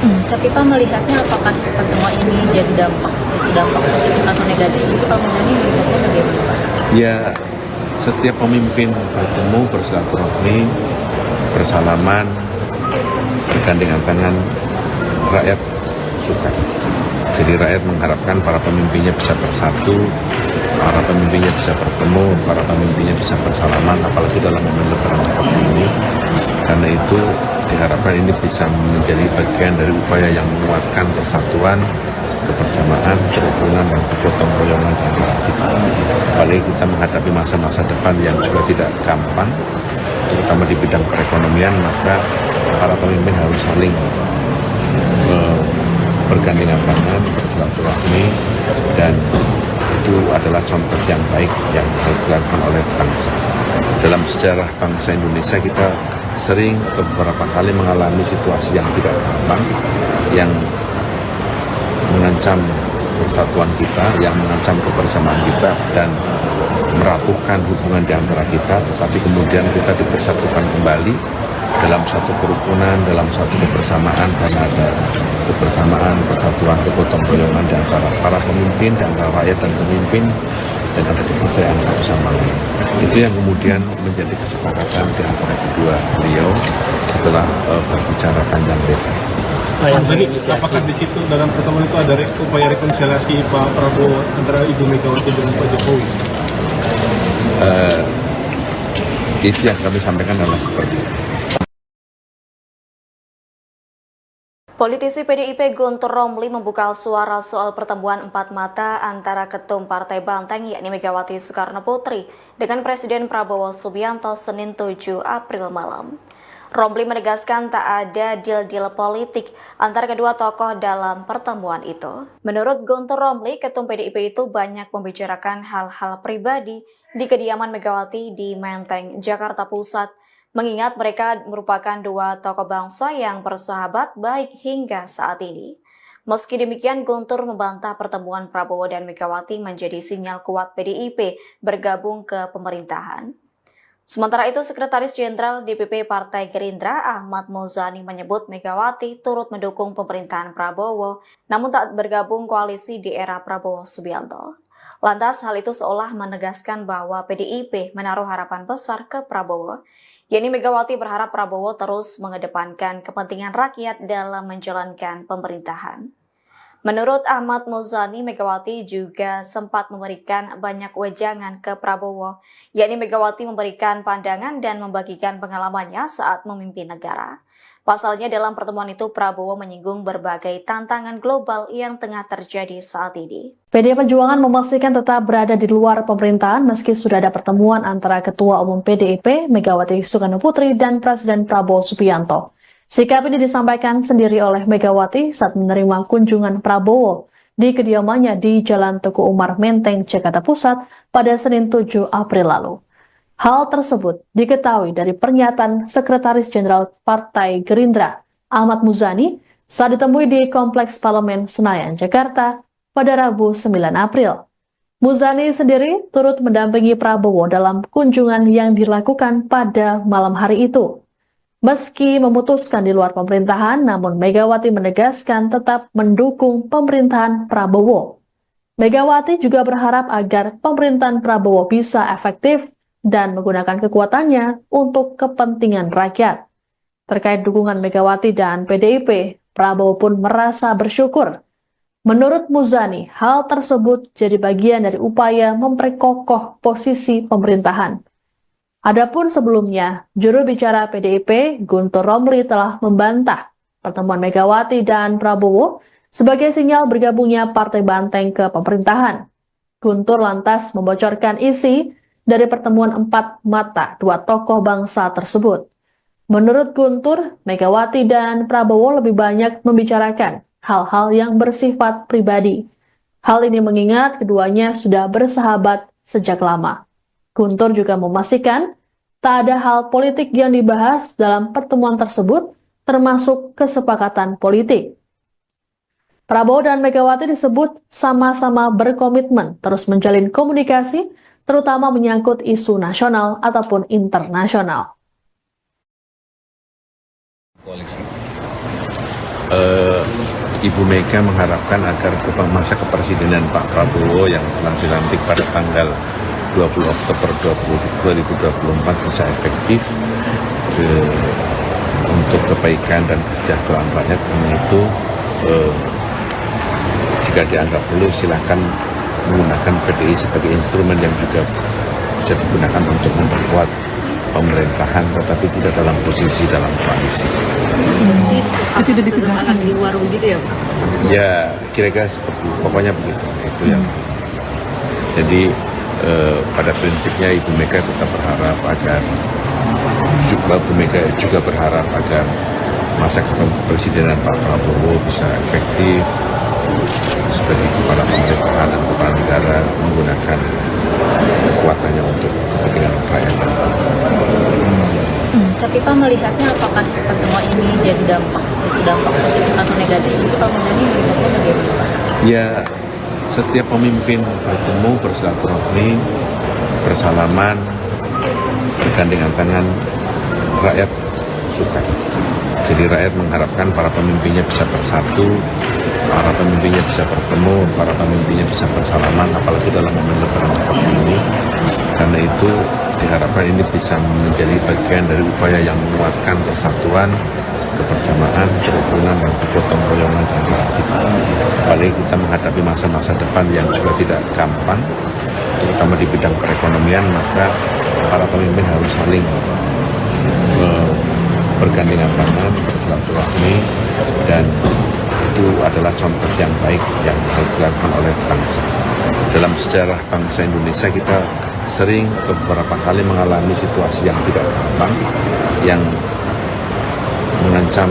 Tapi Pak melihatnya apakah pertemuan ini jadi dampak positif atau negatif? Itu Pak Muzani melihatnya bagaimana Pak? Ya, setiap pemimpin bertemu, bersilaturahmi, bersalaman, bergandengan tangan, rakyat suka. Jadi rakyat mengharapkan para pemimpinnya bisa bersatu, para pemimpinnya bisa bertemu, para pemimpinnya bisa bersalaman, apalagi dalam momen lebaran seperti ini. Karena itu diharapkan ini bisa menjadi bagian dari upaya yang menguatkan persatuan, kebersamaan, kerukunan, dan kegotong royongan di antara kita. Apalagi kita menghadapi masa-masa depan yang juga tidak gampang, terutama di bidang perekonomian, maka para pemimpin harus saling bergandengan tangan, bersilaturahmi, dan itu adalah contoh yang baik yang dilakukan oleh bangsa. Dalam sejarah bangsa Indonesia kita sering atau beberapa kali mengalami situasi yang tidak gampang, yang mengancam persatuan kita, yang mengancam kebersamaan kita dan merapuhkan hubungan di antara kita, tetapi kemudian kita dipersatukan kembali dalam satu kerukunan, dalam satu kebersamaan, karena ada kebersamaan, persatuan, kegotong royongan di antara para pemimpin, di antara rakyat dan pemimpin, dan ada kepercayaan satu sama lain. Itu yang kemudian menjadi kesepakatan di antara kedua beliau setelah berbicara panjang lebar. Jadi apakah di situ dalam pertemuan itu ada upaya rekonsiliasi Pak Prabowo antara Ibu Megawati dengan Pak Jokowi? Itu yang kami sampaikan adalah seperti itu. Politisi PDIP Guntur Romli membuka suara soal pertemuan empat mata antara Ketum Partai Banteng yakni Megawati Soekarno Putri dengan Presiden Prabowo Subianto Senin 7 April malam. Romli menegaskan tak ada deal-deal politik antara kedua tokoh dalam pertemuan itu. Menurut Guntur Romli, Ketum PDIP itu banyak membicarakan hal-hal pribadi di kediaman Megawati di Menteng, Jakarta Pusat, mengingat mereka merupakan dua tokoh bangsa yang bersahabat baik hingga saat ini. Meski demikian, Guntur membantah pertemuan Prabowo dan Megawati menjadi sinyal kuat PDIP bergabung ke pemerintahan. Sementara itu, Sekretaris Jenderal DPP Partai Gerindra Ahmad Muzani menyebut Megawati turut mendukung pemerintahan Prabowo, namun tak bergabung koalisi di era Prabowo Subianto. Lantas, hal itu seolah menegaskan bahwa PDIP menaruh harapan besar ke Prabowo, yakni Megawati berharap Prabowo terus mengedepankan kepentingan rakyat dalam menjalankan pemerintahan. Menurut Ahmad Muzani, Megawati juga sempat memberikan banyak wejangan ke Prabowo, yakni Megawati memberikan pandangan dan membagikan pengalamannya saat memimpin negara. Pasalnya dalam pertemuan itu Prabowo menyinggung berbagai tantangan global yang tengah terjadi saat ini. PDI Perjuangan memastikan tetap berada di luar pemerintahan meski sudah ada pertemuan antara Ketua Umum PDIP Megawati Soekarno Putri dan Presiden Prabowo Subianto. Sikap ini disampaikan sendiri oleh Megawati saat menerima kunjungan Prabowo di kediamannya di Jalan Teguh Umar Menteng, Jakarta Pusat pada Senin 7 April lalu. Hal tersebut diketahui dari pernyataan Sekretaris Jenderal Partai Gerindra Ahmad Muzani saat ditemui di Kompleks Parlemen Senayan, Jakarta pada Rabu 9 April. Muzani sendiri turut mendampingi Prabowo dalam kunjungan yang dilakukan pada malam hari itu. Meski memutuskan di luar pemerintahan, namun Megawati menegaskan tetap mendukung pemerintahan Prabowo. Megawati juga berharap agar pemerintahan Prabowo bisa efektif dan menggunakan kekuatannya untuk kepentingan rakyat. Terkait dukungan Megawati dan PDIP, Prabowo pun merasa bersyukur. Menurut Muzani, hal tersebut jadi bagian dari upaya memperkokoh posisi pemerintahan. Adapun sebelumnya, juru bicara PDIP, Guntur Romli telah membantah pertemuan Megawati dan Prabowo sebagai sinyal bergabungnya Partai Banteng ke pemerintahan. Guntur lantas membocorkan isi dari pertemuan empat mata dua tokoh bangsa tersebut. Menurut Guntur, Megawati dan Prabowo lebih banyak membicarakan hal-hal yang bersifat pribadi. Hal ini mengingat keduanya sudah bersahabat sejak lama. Guntur juga memastikan tak ada hal politik yang dibahas dalam pertemuan tersebut, termasuk kesepakatan politik. Prabowo dan Megawati disebut sama-sama berkomitmen terus menjalin komunikasi, terutama menyangkut isu nasional ataupun internasional. Koalisi. Ibu Mega mengharapkan agar masa kepresidenan Pak Prabowo yang telah dilantik pada tanggal 20 Oktober 2024 bisa efektif untuk kebaikan dan kesejahteraan rakyat. Karena itu jika dianggap perlu silahkan menggunakan PDI sebagai instrumen yang juga bisa digunakan untuk memperkuat pemerintahan, tetapi tidak dalam posisi dalam koalisi. Itu sudah ditegaskan di warung gitu ya, Pak? Ya, kira-kira seperti pokoknya begitu. Itu yang. Jadi pada prinsipnya Ibu Mega tetap berharap agar Ibu Mega juga berharap agar masa kepemimpinan Pak Prabowo bisa efektif sebagai kepala pemerintahan dan kepala negara menggunakan kekuatannya untuk kepentingan rakyat dan bangsa. Tapi Pak melihatnya apakah pertemuan ini jadi dampak positif atau negatif? Itu Pak Muzani melihatnya bagaimana, Pak? Ya, setiap pemimpin bertemu, bersilaturahmi, bersalaman, bergandengan tangan, rakyat suka. Jadi rakyat mengharapkan para pemimpinnya bisa bersatu, para pemimpinnya bisa bertemu, para pemimpinnya bisa bersalaman, apalagi dalam momen lebaran seperti ini. Karena itu diharapkan ini bisa menjadi bagian dari upaya yang menguatkan persatuan, kebersamaan, kerukunan, dan kegotong royongan di antara kita. Apalagi kita menghadapi masa-masa depan yang juga tidak gampang, terutama di bidang perekonomian, maka para pemimpin harus saling bergandengan tangan, bersilaturahmi, dan itu adalah contoh yang baik yang harus dilakukan oleh bangsa. Dalam sejarah bangsa Indonesia kita sering beberapa kali mengalami situasi yang tidak gampang, yang mengancam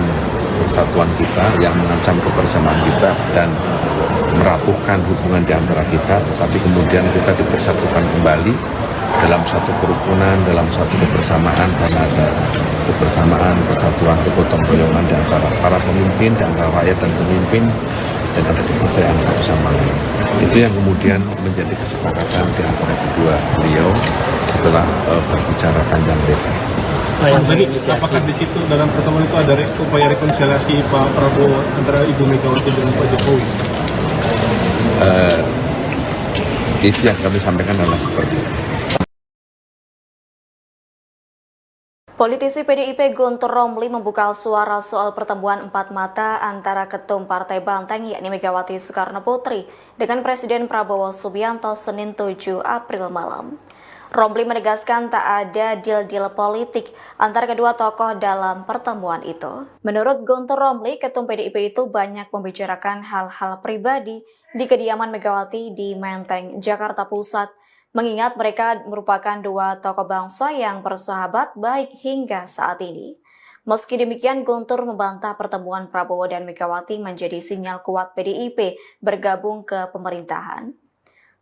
persatuan kita, yang mengancam kebersamaan kita dan merapuhkan hubungan di antara kita, tetapi kemudian kita dipersatukan kembali dalam satu kerukunan, dalam satu kebersamaan, karena ada kebersamaan, persatuan, kegotong royongan di antara para pemimpin, di antara rakyat dan pemimpin, dan ada kepercayaan satu sama lain. Itu yang kemudian menjadi kesepakatan di antara kedua beliau setelah berbicara panjang lebar. Tadi apakah di situ dalam pertemuan itu ada upaya rekonsiliasi Pak Prabowo antara Ibu Megawati dengan Pak Jokowi? Itu yang kami sampaikan adalah seperti itu. Politisi PDIP Guntur Romli membuka suara soal pertemuan empat mata antara Ketum Partai Banteng yakni Megawati Soekarno Putri dengan Presiden Prabowo Subianto Senin 7 April malam. Romli menegaskan tak ada deal-deal politik antara kedua tokoh dalam pertemuan itu. Menurut Guntur Romli, Ketum PDIP itu banyak membicarakan hal-hal pribadi di kediaman Megawati di Menteng, Jakarta Pusat, mengingat mereka merupakan dua tokoh bangsa yang bersahabat baik hingga saat ini. Meski demikian, Guntur membantah pertemuan Prabowo dan Megawati menjadi sinyal kuat PDIP bergabung ke pemerintahan.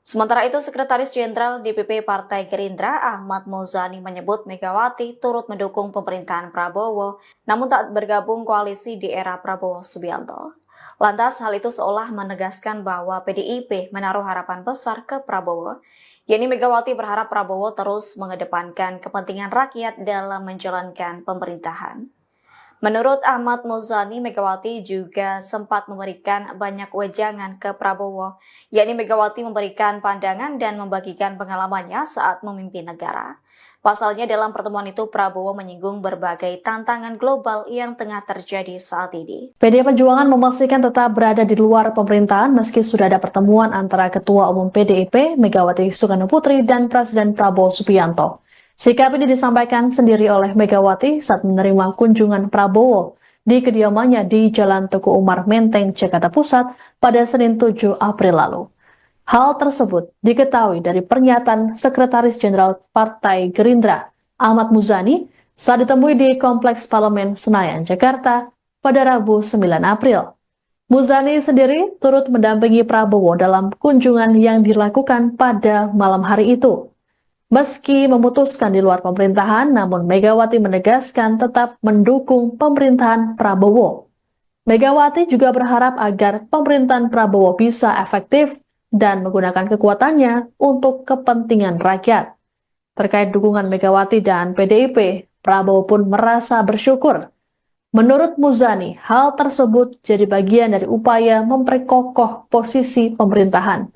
Sementara itu, Sekretaris Jenderal DPP Partai Gerindra Ahmad Muzani menyebut Megawati turut mendukung pemerintahan Prabowo, namun tak bergabung koalisi di era Prabowo Subianto. Lantas, hal itu seolah menegaskan bahwa PDIP menaruh harapan besar ke Prabowo, yakni Megawati berharap Prabowo terus mengedepankan kepentingan rakyat dalam menjalankan pemerintahan. Menurut Ahmad Muzani, Megawati juga sempat memberikan banyak wejangan ke Prabowo, yakni Megawati memberikan pandangan dan membagikan pengalamannya saat memimpin negara. Pasalnya dalam pertemuan itu Prabowo menyinggung berbagai tantangan global yang tengah terjadi saat ini. PDI Perjuangan memastikan tetap berada di luar pemerintahan meski sudah ada pertemuan antara Ketua Umum PDIP Megawati Soekarno Putri dan Presiden Prabowo Subianto. Sikap ini disampaikan sendiri oleh Megawati saat menerima kunjungan Prabowo di kediamannya di Jalan Teguh Umar Menteng, Jakarta Pusat pada Senin 7 April lalu. Hal tersebut diketahui dari pernyataan Sekretaris Jenderal Partai Gerindra Ahmad Muzani saat ditemui di Kompleks Parlemen Senayan, Jakarta pada Rabu 9 April. Muzani sendiri turut mendampingi Prabowo dalam kunjungan yang dilakukan pada malam hari itu. Meski memutuskan di luar pemerintahan, namun Megawati menegaskan tetap mendukung pemerintahan Prabowo. Megawati juga berharap agar pemerintahan Prabowo bisa efektif dan menggunakan kekuatannya untuk kepentingan rakyat. Terkait dukungan Megawati dan PDIP, Prabowo pun merasa bersyukur. Menurut Muzani, hal tersebut jadi bagian dari upaya memperkokoh posisi pemerintahan.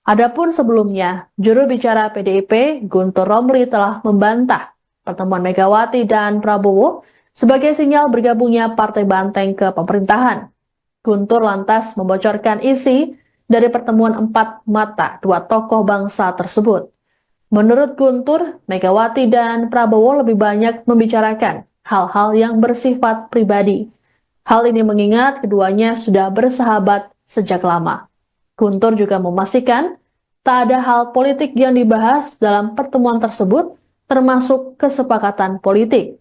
Adapun sebelumnya, juru bicara PDIP Guntur Romli telah membantah pertemuan Megawati dan Prabowo sebagai sinyal bergabungnya Partai Banteng ke pemerintahan. Guntur lantas membocorkan isi dari pertemuan empat mata dua tokoh bangsa tersebut. Menurut Guntur, Megawati dan Prabowo lebih banyak membicarakan hal-hal yang bersifat pribadi. Hal ini mengingat keduanya sudah bersahabat sejak lama. Guntur juga memastikan tak ada hal politik yang dibahas dalam pertemuan tersebut, termasuk kesepakatan politik.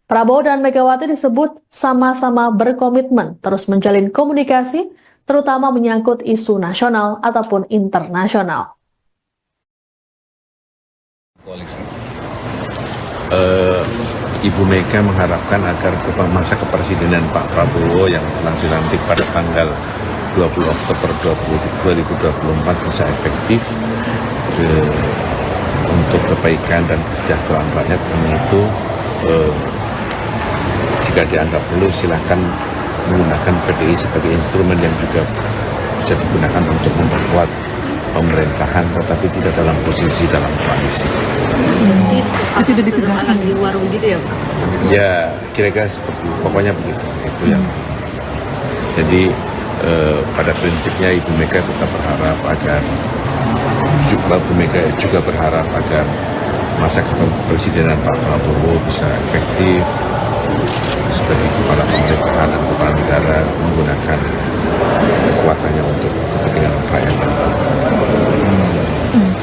Prabowo dan Megawati disebut sama-sama berkomitmen terus menjalin komunikasi, terutama menyangkut isu nasional ataupun internasional. Ibu Mega mengharapkan agar masa kepresidenan Pak Prabowo yang telah dilantik pada tanggal 20 Oktober 2024 bisa efektif untuk kebaikan dan kesejahteraan rakyat. Karena itu jika dianggap perlu silahkan menggunakan PDI sebagai instrumen yang juga bisa digunakan untuk memperkuat pemerintahan, tetapi tidak dalam posisi dalam koalisi. Itu tidak ditegaskan di warung gitu ya Pak? Ya kira-kira seperti pokoknya begitu. Itu yang jadi pada prinsipnya Ibu Mega tetap berharap agar Ibu Mega juga berharap agar masa kepemimpinan Pak Prabowo bisa efektif sebagai kepala pemerintahan dan kepala negara menggunakan kekuatannya untuk kepentingan rakyat dan bangsa.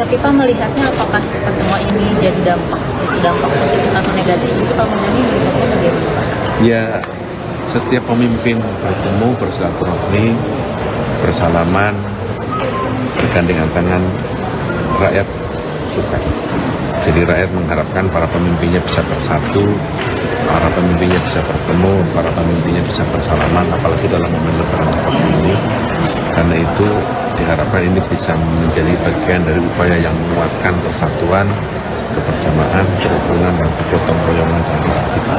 Tapi Pak melihatnya apakah pertemuan ini jadi dampak positif atau negatif? Itu Pak Muzani melihatnya bagaimana Pak? Ya, setiap pemimpin bertemu, bersilaturahmi, bersalaman, bergandengan tangan, rakyat sukan. Jadi rakyat mengharapkan para pemimpinnya bisa bersatu, para pemimpinnya bisa bertemu, para pemimpinnya bisa bersalaman, apalagi dalam momen lebaran seperti ini. Karena itu diharapkan ini bisa menjadi bagian dari upaya yang menguatkan persatuan, kebersamaan, kerukunan, dan kegotong royongan di antara kita.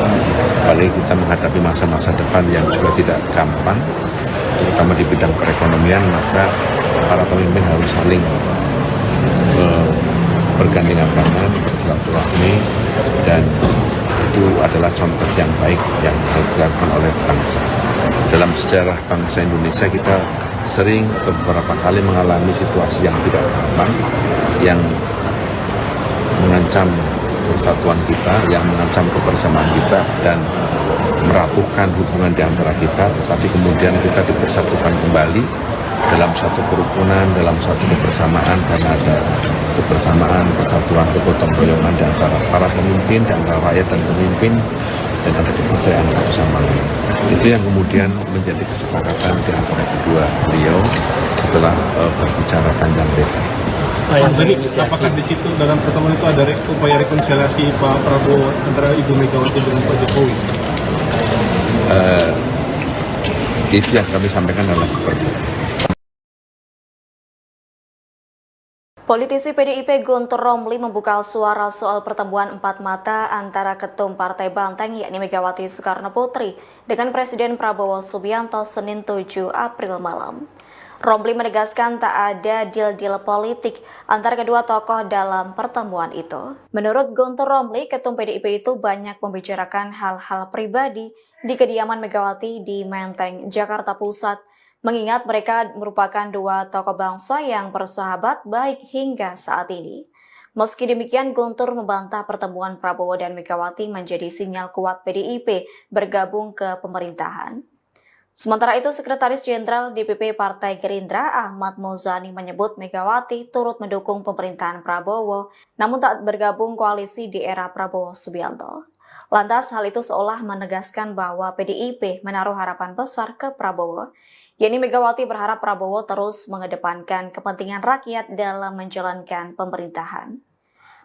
Apalagi kita menghadapi masa-masa depan yang juga tidak gampang, terutama di bidang perekonomian, maka para pemimpin harus saling bergandengan tangan, bersilaturahmi, dan itu adalah contoh yang baik yang harus dilakukan oleh bangsa. Dalam sejarah bangsa Indonesia kita sering beberapa kali mengalami situasi yang tidak gampang, yang mengancam persatuan kita, yang mengancam kebersamaan kita, dan merapuhkan hubungan di antara kita, tetapi kemudian kita dipersatukan kembali dalam satu kerukunan, dalam satu kebersamaan, dan ada kebersamaan, persatuan, kegotong royongan di antara para pemimpin, di antara rakyat dan pemimpin, dan ada kepercayaan satu sama lain. Itu yang kemudian menjadi kesepakatan di antara kedua beliau setelah berbicara panjang lebar. Jadi apakah di situ dalam pertemuan itu ada upaya rekonsiliasi Pak Prabowo antara Ibu Megawati dengan Pak Jokowi? Itu yang kami sampaikan adalah seperti itu. Politisi PDIP Guntur Romli membuka suara soal pertemuan empat mata antara Ketum Partai Banteng yakni Megawati Soekarno Putri dengan Presiden Prabowo Subianto Senin 7 April malam. Romli menegaskan tak ada deal-deal politik antara kedua tokoh dalam pertemuan itu. Menurut Guntur Romli, Ketum PDIP itu banyak membicarakan hal-hal pribadi di kediaman Megawati di Menteng, Jakarta Pusat, mengingat mereka merupakan dua tokoh bangsa yang bersahabat baik hingga saat ini. Meski demikian, Guntur membantah pertemuan Prabowo dan Megawati menjadi sinyal kuat PDIP bergabung ke pemerintahan. Sementara itu, Sekretaris Jenderal DPP Partai Gerindra Ahmad Muzani menyebut Megawati turut mendukung pemerintahan Prabowo, namun tak bergabung koalisi di era Prabowo Subianto. Lantas, hal itu seolah menegaskan bahwa PDIP menaruh harapan besar ke Prabowo, yakni Megawati berharap Prabowo terus mengedepankan kepentingan rakyat dalam menjalankan pemerintahan.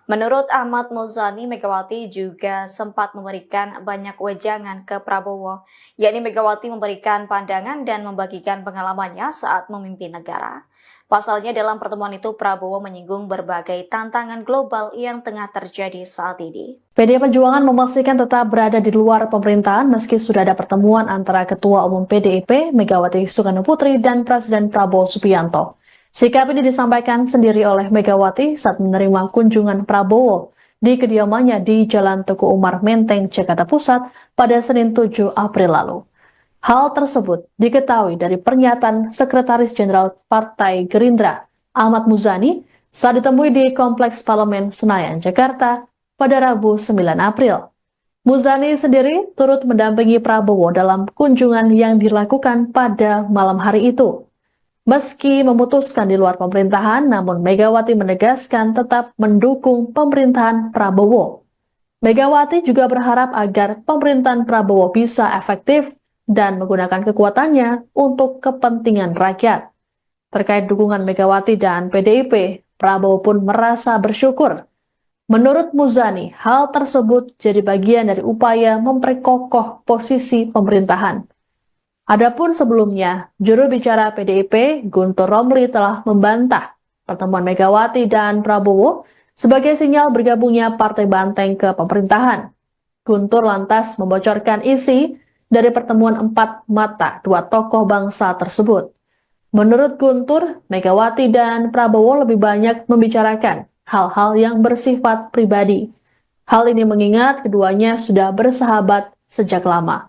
Menurut Ahmad Muzani, Megawati juga sempat memberikan banyak wejangan ke Prabowo, yakni Megawati memberikan pandangan dan membagikan pengalamannya saat memimpin negara. Pasalnya dalam pertemuan itu Prabowo menyinggung berbagai tantangan global yang tengah terjadi saat ini. PDI Perjuangan memastikan tetap berada di luar pemerintahan meski sudah ada pertemuan antara Ketua Umum PDIP Megawati Soekarno Putri dan Presiden Prabowo Subianto. Sikap ini disampaikan sendiri oleh Megawati saat menerima kunjungan Prabowo di kediamannya di Jalan Teguh Umar Menteng, Jakarta Pusat pada Senin 7 April lalu. Hal tersebut diketahui dari pernyataan Sekretaris Jenderal Partai Gerindra Ahmad Muzani saat ditemui di Kompleks Parlemen Senayan, Jakarta pada Rabu 9 April. Muzani sendiri turut mendampingi Prabowo dalam kunjungan yang dilakukan pada malam hari itu. Meski memutuskan di luar pemerintahan, namun Megawati menegaskan tetap mendukung pemerintahan Prabowo. Megawati juga berharap agar pemerintahan Prabowo bisa efektif dan menggunakan kekuatannya untuk kepentingan rakyat. Terkait dukungan Megawati dan PDIP, Prabowo pun merasa bersyukur. Menurut Muzani, hal tersebut jadi bagian dari upaya memperkokoh posisi pemerintahan. Adapun sebelumnya, juru bicara PDIP Guntur Romli telah membantah pertemuan Megawati dan Prabowo sebagai sinyal bergabungnya Partai Banteng ke pemerintahan. Guntur lantas membocorkan isi dari pertemuan empat mata dua tokoh bangsa tersebut. Menurut Guntur, Megawati dan Prabowo lebih banyak membicarakan hal-hal yang bersifat pribadi. Hal ini mengingat keduanya sudah bersahabat sejak lama.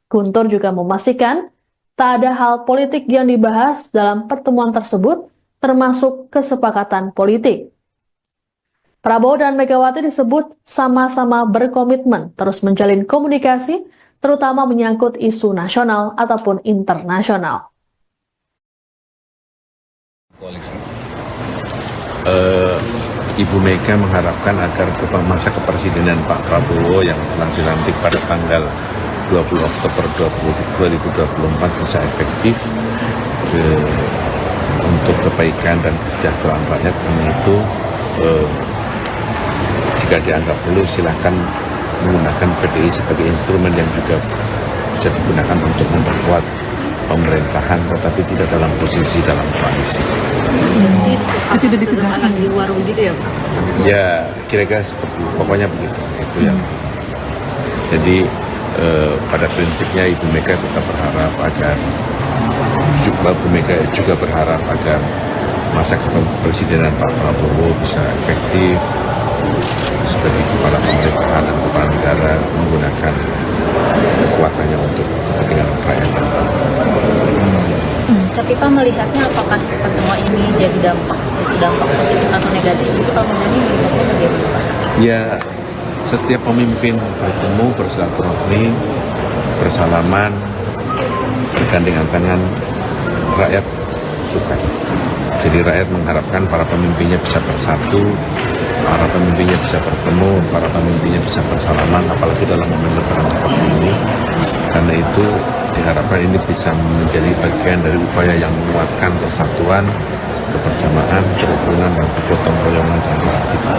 Guntur juga memastikan tak ada hal politik yang dibahas dalam pertemuan tersebut, termasuk kesepakatan politik. Prabowo dan Megawati disebut sama-sama berkomitmen terus menjalin komunikasi, terutama menyangkut isu nasional ataupun internasional. Koalisi. Ibu Mega mengharapkan agar masa kepresidenan Pak Prabowo yang telah dilantik pada tanggal 20 Oktober 2024 bisa efektif untuk kebaikan dan kesejahteraan rakyat. Karena itu Jika dianggap perlu, silakan menggunakan PDI sebagai instrumen yang juga bisa digunakan untuk memperkuat pemerintahan, tetapi tidak dalam posisi dalam koalisi. Itu tidak ditegaskan di warung gitu ya Pak? Ya, kira-kira seperti pokoknya begitu. Itu yang. Jadi pada prinsipnya Ibu Mega tetap berharap agar Bu Mega juga berharap agar masa kepemimpinan Pak Prabowo bisa efektif sebagai kepala pemerintahan dan kepala negara, menggunakan kekuatannya untuk kepentingan rakyat dan bangsa. Tapi Pak melihatnya apakah pertemuan ini jadi dampak positif atau negatif? Itu Pak Muzani melihatnya bagaimana Pak? Ya, setiap pemimpin bertemu, bersilaturahmi, bersalaman, bergandengan tangan, rakyat suka. Jadi rakyat mengharapkan para pemimpinnya bisa bersatu, para pemimpinnya bisa bertemu, para pemimpinnya bisa bersalaman, apalagi dalam momen lebaran seperti ini. Karena itu diharapkan ini bisa menjadi bagian dari upaya yang menguatkan persatuan, kebersamaan, kerukunan, dan kegotong royongan di antara kita.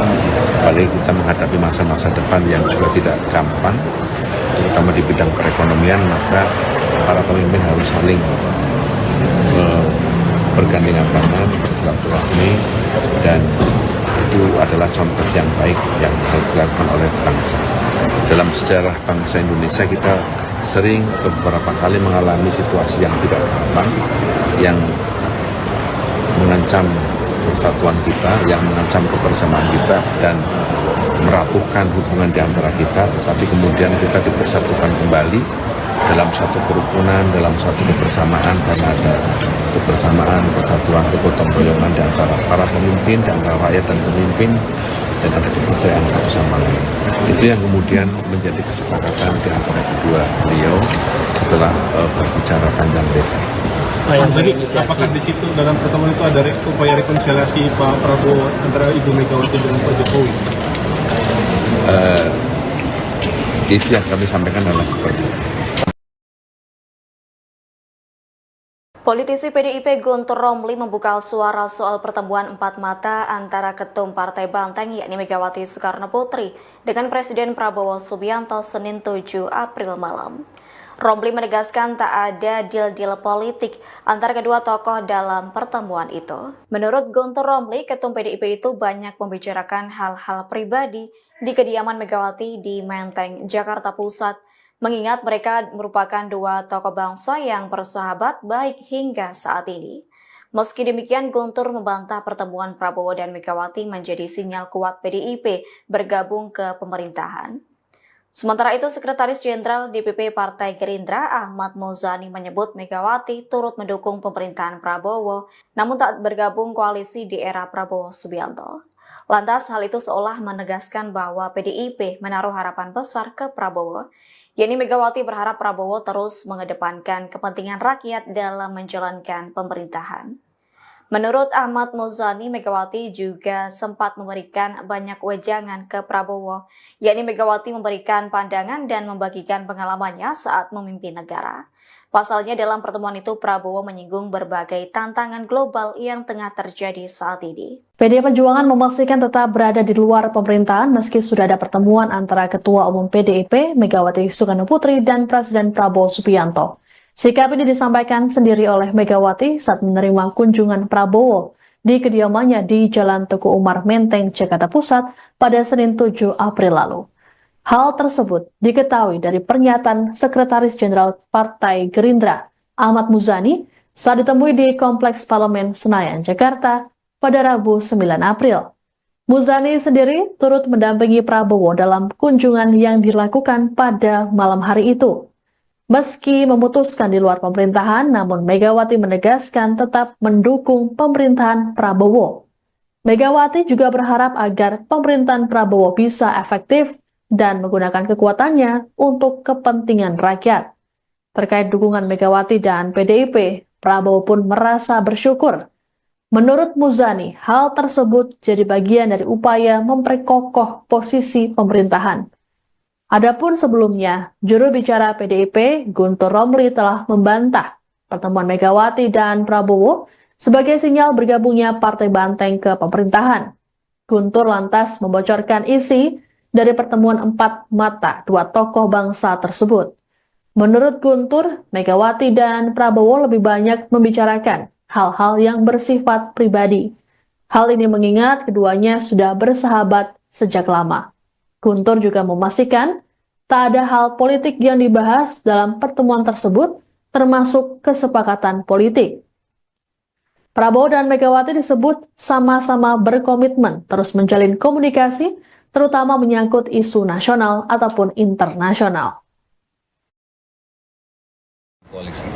Apalagi kita menghadapi masa-masa depan yang juga tidak gampang, terutama di bidang perekonomian, maka para pemimpin harus saling bergandengan tangan, bersilaturahmi, dan itu adalah contoh yang baik yang harus dilakukan oleh bangsa. Dalam sejarah bangsa Indonesia kita sering beberapa kali mengalami situasi yang tidak gampang, yang mengancam persatuan kita, yang mengancam kebersamaan kita, dan merapuhkan hubungan di antara kita, tetapi kemudian kita dipersatukan kembali dalam satu kerukunan, dalam satu kebersamaan, karena ada kebersamaan, persatuan, kegotong royongan di antara para pemimpin, di antara rakyat dan pemimpin, dan ada kepercayaan satu sama lain. Itu yang kemudian menjadi kesepakatan di antara kedua beliau setelah berbicara panjang lebar. Lagi, apakah di situ dalam pertemuan itu ada upaya rekonsiliasi Pak Prabowo antara Ibu Megawati dengan Pak Jokowi? Itu yang kami sampaikan adalah seperti itu. Politisi PDIP Guntur Romli membuka suara soal pertemuan empat mata antara Ketum Partai Banteng yakni Megawati Soekarno Putri dengan Presiden Prabowo Subianto Senin 7 April malam. Romli menegaskan tak ada deal-deal politik antara kedua tokoh dalam pertemuan itu. Menurut Guntur Romli, Ketum PDIP itu banyak membicarakan hal-hal pribadi di kediaman Megawati di Menteng, Jakarta Pusat, mengingat mereka merupakan dua tokoh bangsa yang bersahabat baik hingga saat ini. Meski demikian, Guntur membantah pertemuan Prabowo dan Megawati menjadi sinyal kuat PDIP bergabung ke pemerintahan. Sementara itu, Sekretaris Jenderal DPP Partai Gerindra Ahmad Muzani menyebut Megawati turut mendukung pemerintahan Prabowo, namun tak bergabung koalisi di era Prabowo Subianto. Lantas, hal itu seolah menegaskan bahwa PDIP menaruh harapan besar ke Prabowo, yakni Megawati berharap Prabowo terus mengedepankan kepentingan rakyat dalam menjalankan pemerintahan. Menurut Ahmad Muzani, Megawati juga sempat memberikan banyak wejangan ke Prabowo, yakni Megawati memberikan pandangan dan membagikan pengalamannya saat memimpin negara. Pasalnya dalam pertemuan itu Prabowo menyinggung berbagai tantangan global yang tengah terjadi saat ini. PDI Perjuangan memastikan tetap berada di luar pemerintahan meski sudah ada pertemuan antara Ketua Umum PDIP Megawati Soekarno Putri dan Presiden Prabowo Subianto. Sikap ini disampaikan sendiri oleh Megawati saat menerima kunjungan Prabowo di kediamannya di Jalan Teguh Umar Menteng, Jakarta Pusat pada Senin 7 April lalu. Hal tersebut diketahui dari pernyataan Sekretaris Jenderal Partai Gerindra Ahmad Muzani saat ditemui di Kompleks Parlemen Senayan, Jakarta pada Rabu 9 April. Muzani sendiri turut mendampingi Prabowo dalam kunjungan yang dilakukan pada malam hari itu. Meski memutuskan di luar pemerintahan, namun Megawati menegaskan tetap mendukung pemerintahan Prabowo. Megawati juga berharap agar pemerintahan Prabowo bisa efektif dan menggunakan kekuatannya untuk kepentingan rakyat. Terkait dukungan Megawati dan PDIP, Prabowo pun merasa bersyukur. Menurut Muzani, hal tersebut jadi bagian dari upaya memperkokoh posisi pemerintahan. Adapun sebelumnya, juru bicara PDIP Guntur Romli telah membantah pertemuan Megawati dan Prabowo sebagai sinyal bergabungnya Partai Banteng ke pemerintahan. Guntur lantas membocorkan isi dari pertemuan empat mata dua tokoh bangsa tersebut. Menurut Guntur, Megawati dan Prabowo lebih banyak membicarakan hal-hal yang bersifat pribadi. Hal ini mengingat keduanya sudah bersahabat sejak lama. Guntur juga memastikan tak ada hal politik yang dibahas dalam pertemuan tersebut, termasuk kesepakatan politik. Prabowo dan Megawati disebut sama-sama berkomitmen terus menjalin komunikasi, terutama menyangkut isu nasional ataupun internasional. Koalisi.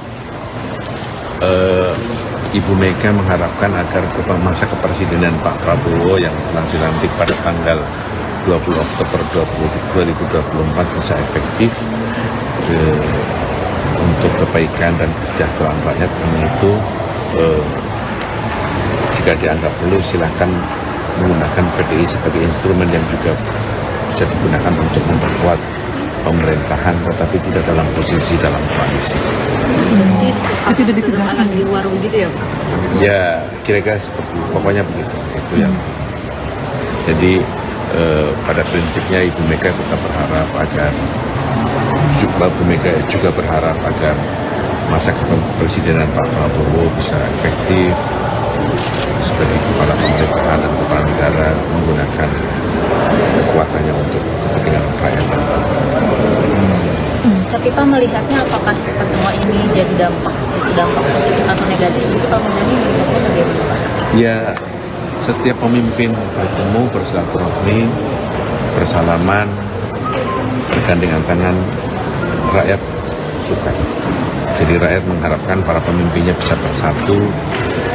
Ibu Mega mengharapkan agar masa kepresidenan Pak Prabowo yang telah dilantik pada tanggal 20 Oktober 2024 bisa efektif untuk kebaikan dan kesejahteraan rakyat. Karena itu jika dianggap perlu silahkan menggunakan PDI sebagai instrumen yang juga bisa digunakan untuk memperkuat pemerintahan, tetapi tidak dalam posisi dalam koalisi. Itu sudah ditegaskan di warung gitu ya Pak? Ya kira-kira seperti pokoknya begitu. Itu yang. Jadi pada prinsipnya Ibu Mega tetap berharap agar Bu Mega juga berharap agar masa kepemimpinan Pak Prabowo bisa efektif sebagai kepala pemerintahan dan kepala negara, menggunakan kekuatannya untuk kepentingan rakyat dan bangsa. Tapi Pak melihatnya apakah pertemuan ini jadi dampak positif atau negatif? Itu Pak Muzani melihatnya bagaimana Pak? Ya, setiap pemimpin bertemu, bersilaturahmi, bersalaman, bergandengan tangan, rakyat suka. Jadi rakyat mengharapkan para pemimpinnya bisa bersatu,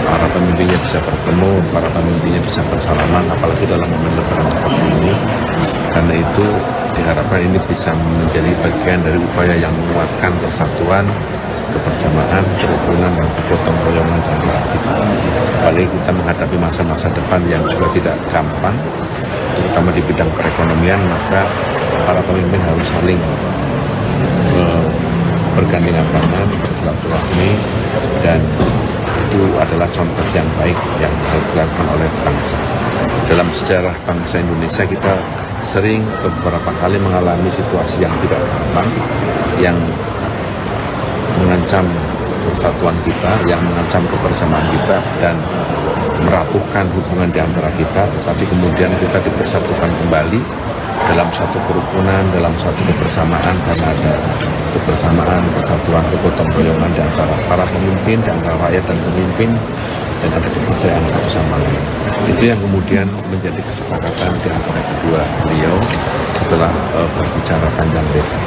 para pemimpinnya bisa bertemu, para pemimpinnya bisa bersalaman, apalagi dalam momen lebaran seperti ini. Karena itu diharapkan ini bisa menjadi bagian dari upaya yang menguatkan persatuan, kebersamaan, kerukunan, dan kegotong royongan antara kita. Apalagi kita menghadapi masa-masa depan yang juga tidak gampang, terutama di bidang perekonomian, maka para pemimpin harus saling bergandengan tangan, bersilaturahmi, dan itu adalah contoh yang baik yang harus dilakukan oleh bangsa. Dalam sejarah bangsa Indonesia kita sering beberapa kali mengalami situasi yang tidak gampang, yang mengancam persatuan kita, yang mengancam kebersamaan kita dan merapuhkan hubungan di antara kita, tetapi kemudian kita dipersatukan kembali dalam satu kerukunan, dalam satu kebersamaan, karena ada kebersamaan, persatuan, kegotong royongan di antara para pemimpin, di antara rakyat dan pemimpin, dan ada kepercayaan satu sama lain. Itu yang kemudian menjadi kesepakatan di antara kedua beliau setelah berbicara panjang lebar.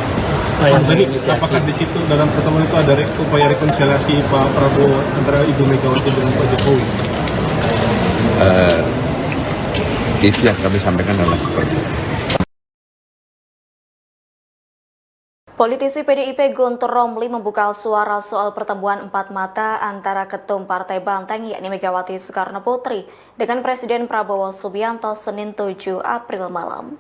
Jadi apakah di situ dalam pertemuan itu ada upaya rekonsiliasi Pak Prabowo antara Ibu Megawati dengan Pak Jokowi? Itu yang kami sampaikan adalah seperti itu. Politisi PDIP Guntur Romli membuka suara soal pertemuan empat mata antara Ketum Partai Banteng yakni Megawati Soekarno Putri dengan Presiden Prabowo Subianto Senin 7 April malam.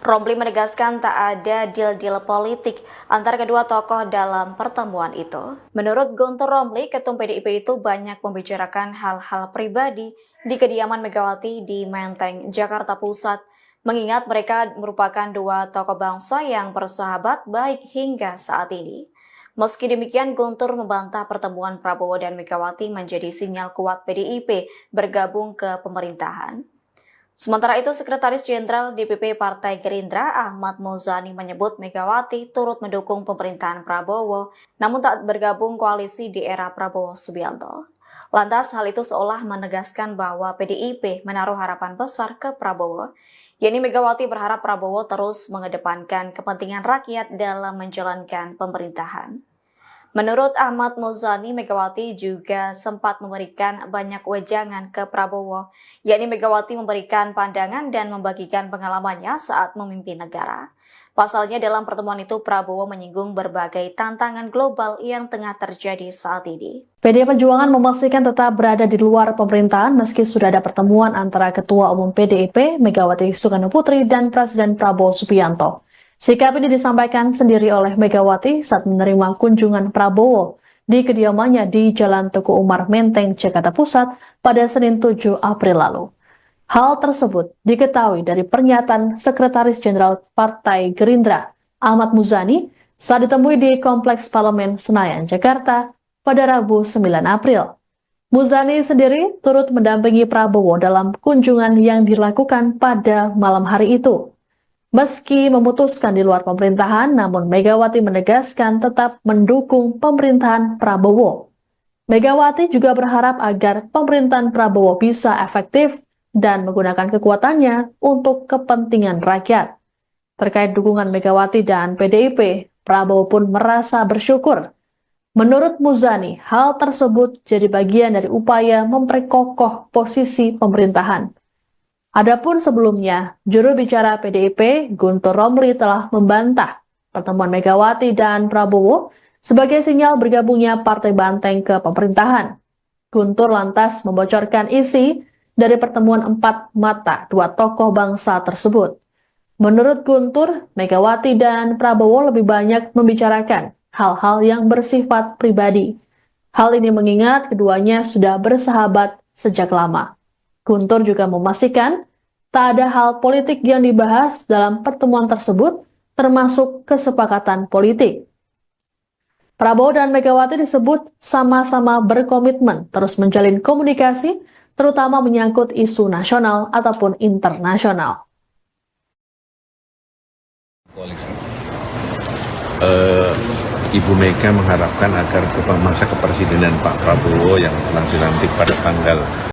Romli menegaskan tak ada deal-deal politik antara kedua tokoh dalam pertemuan itu. Menurut Guntur Romli, Ketum PDIP itu banyak membicarakan hal-hal pribadi di kediaman Megawati di Menteng, Jakarta Pusat, mengingat mereka merupakan dua tokoh bangsa yang bersahabat baik hingga saat ini. Meski demikian, Guntur membantah pertemuan Prabowo dan Megawati menjadi sinyal kuat PDIP bergabung ke pemerintahan. Sementara itu, Sekretaris Jenderal DPP Partai Gerindra Ahmad Muzani menyebut Megawati turut mendukung pemerintahan Prabowo, namun tak bergabung koalisi di era Prabowo Subianto. Lantas, hal itu seolah menegaskan bahwa PDIP menaruh harapan besar ke Prabowo, yakni Megawati berharap Prabowo terus mengedepankan kepentingan rakyat dalam menjalankan pemerintahan. Menurut Ahmad Muzani, Megawati juga sempat memberikan banyak wejangan ke Prabowo, yakni Megawati memberikan pandangan dan membagikan pengalamannya saat memimpin negara. Pasalnya dalam pertemuan itu Prabowo menyinggung berbagai tantangan global yang tengah terjadi saat ini. PDI Perjuangan memastikan tetap berada di luar pemerintahan meski sudah ada pertemuan antara Ketua Umum PDIP Megawati Soekarno Putri dan Presiden Prabowo Subianto. Sikap ini disampaikan sendiri oleh Megawati saat menerima kunjungan Prabowo di kediamannya di Jalan Teguh Umar Menteng, Jakarta Pusat pada Senin 7 April lalu. Hal tersebut diketahui dari pernyataan Sekretaris Jenderal Partai Gerindra, Ahmad Muzani, saat ditemui di Kompleks Parlemen Senayan, Jakarta pada Rabu 9 April. Muzani sendiri turut mendampingi Prabowo dalam kunjungan yang dilakukan pada malam hari itu. Meski memutuskan di luar pemerintahan, namun Megawati menegaskan tetap mendukung pemerintahan Prabowo. Megawati juga berharap agar pemerintahan Prabowo bisa efektif dan menggunakan kekuatannya untuk kepentingan rakyat. Terkait dukungan Megawati dan PDIP, Prabowo pun merasa bersyukur. Menurut Muzani, hal tersebut jadi bagian dari upaya memperkokoh posisi pemerintahan. Adapun sebelumnya, juru bicara PDIP, Guntur Romli telah membantah pertemuan Megawati dan Prabowo sebagai sinyal bergabungnya Partai Banteng ke pemerintahan. Guntur lantas membocorkan isi dari pertemuan empat mata dua tokoh bangsa tersebut. Menurut Guntur, Megawati dan Prabowo lebih banyak membicarakan hal-hal yang bersifat pribadi. Hal ini mengingat keduanya sudah bersahabat sejak lama. Guntur juga memastikan tak ada hal politik yang dibahas dalam pertemuan tersebut, termasuk kesepakatan politik. Prabowo dan Megawati disebut sama-sama berkomitmen terus menjalin komunikasi, terutama menyangkut isu nasional ataupun internasional. Koalisi. Ibu Mega mengharapkan agar masa kepresidenan Pak Prabowo yang telah dilantik pada tanggal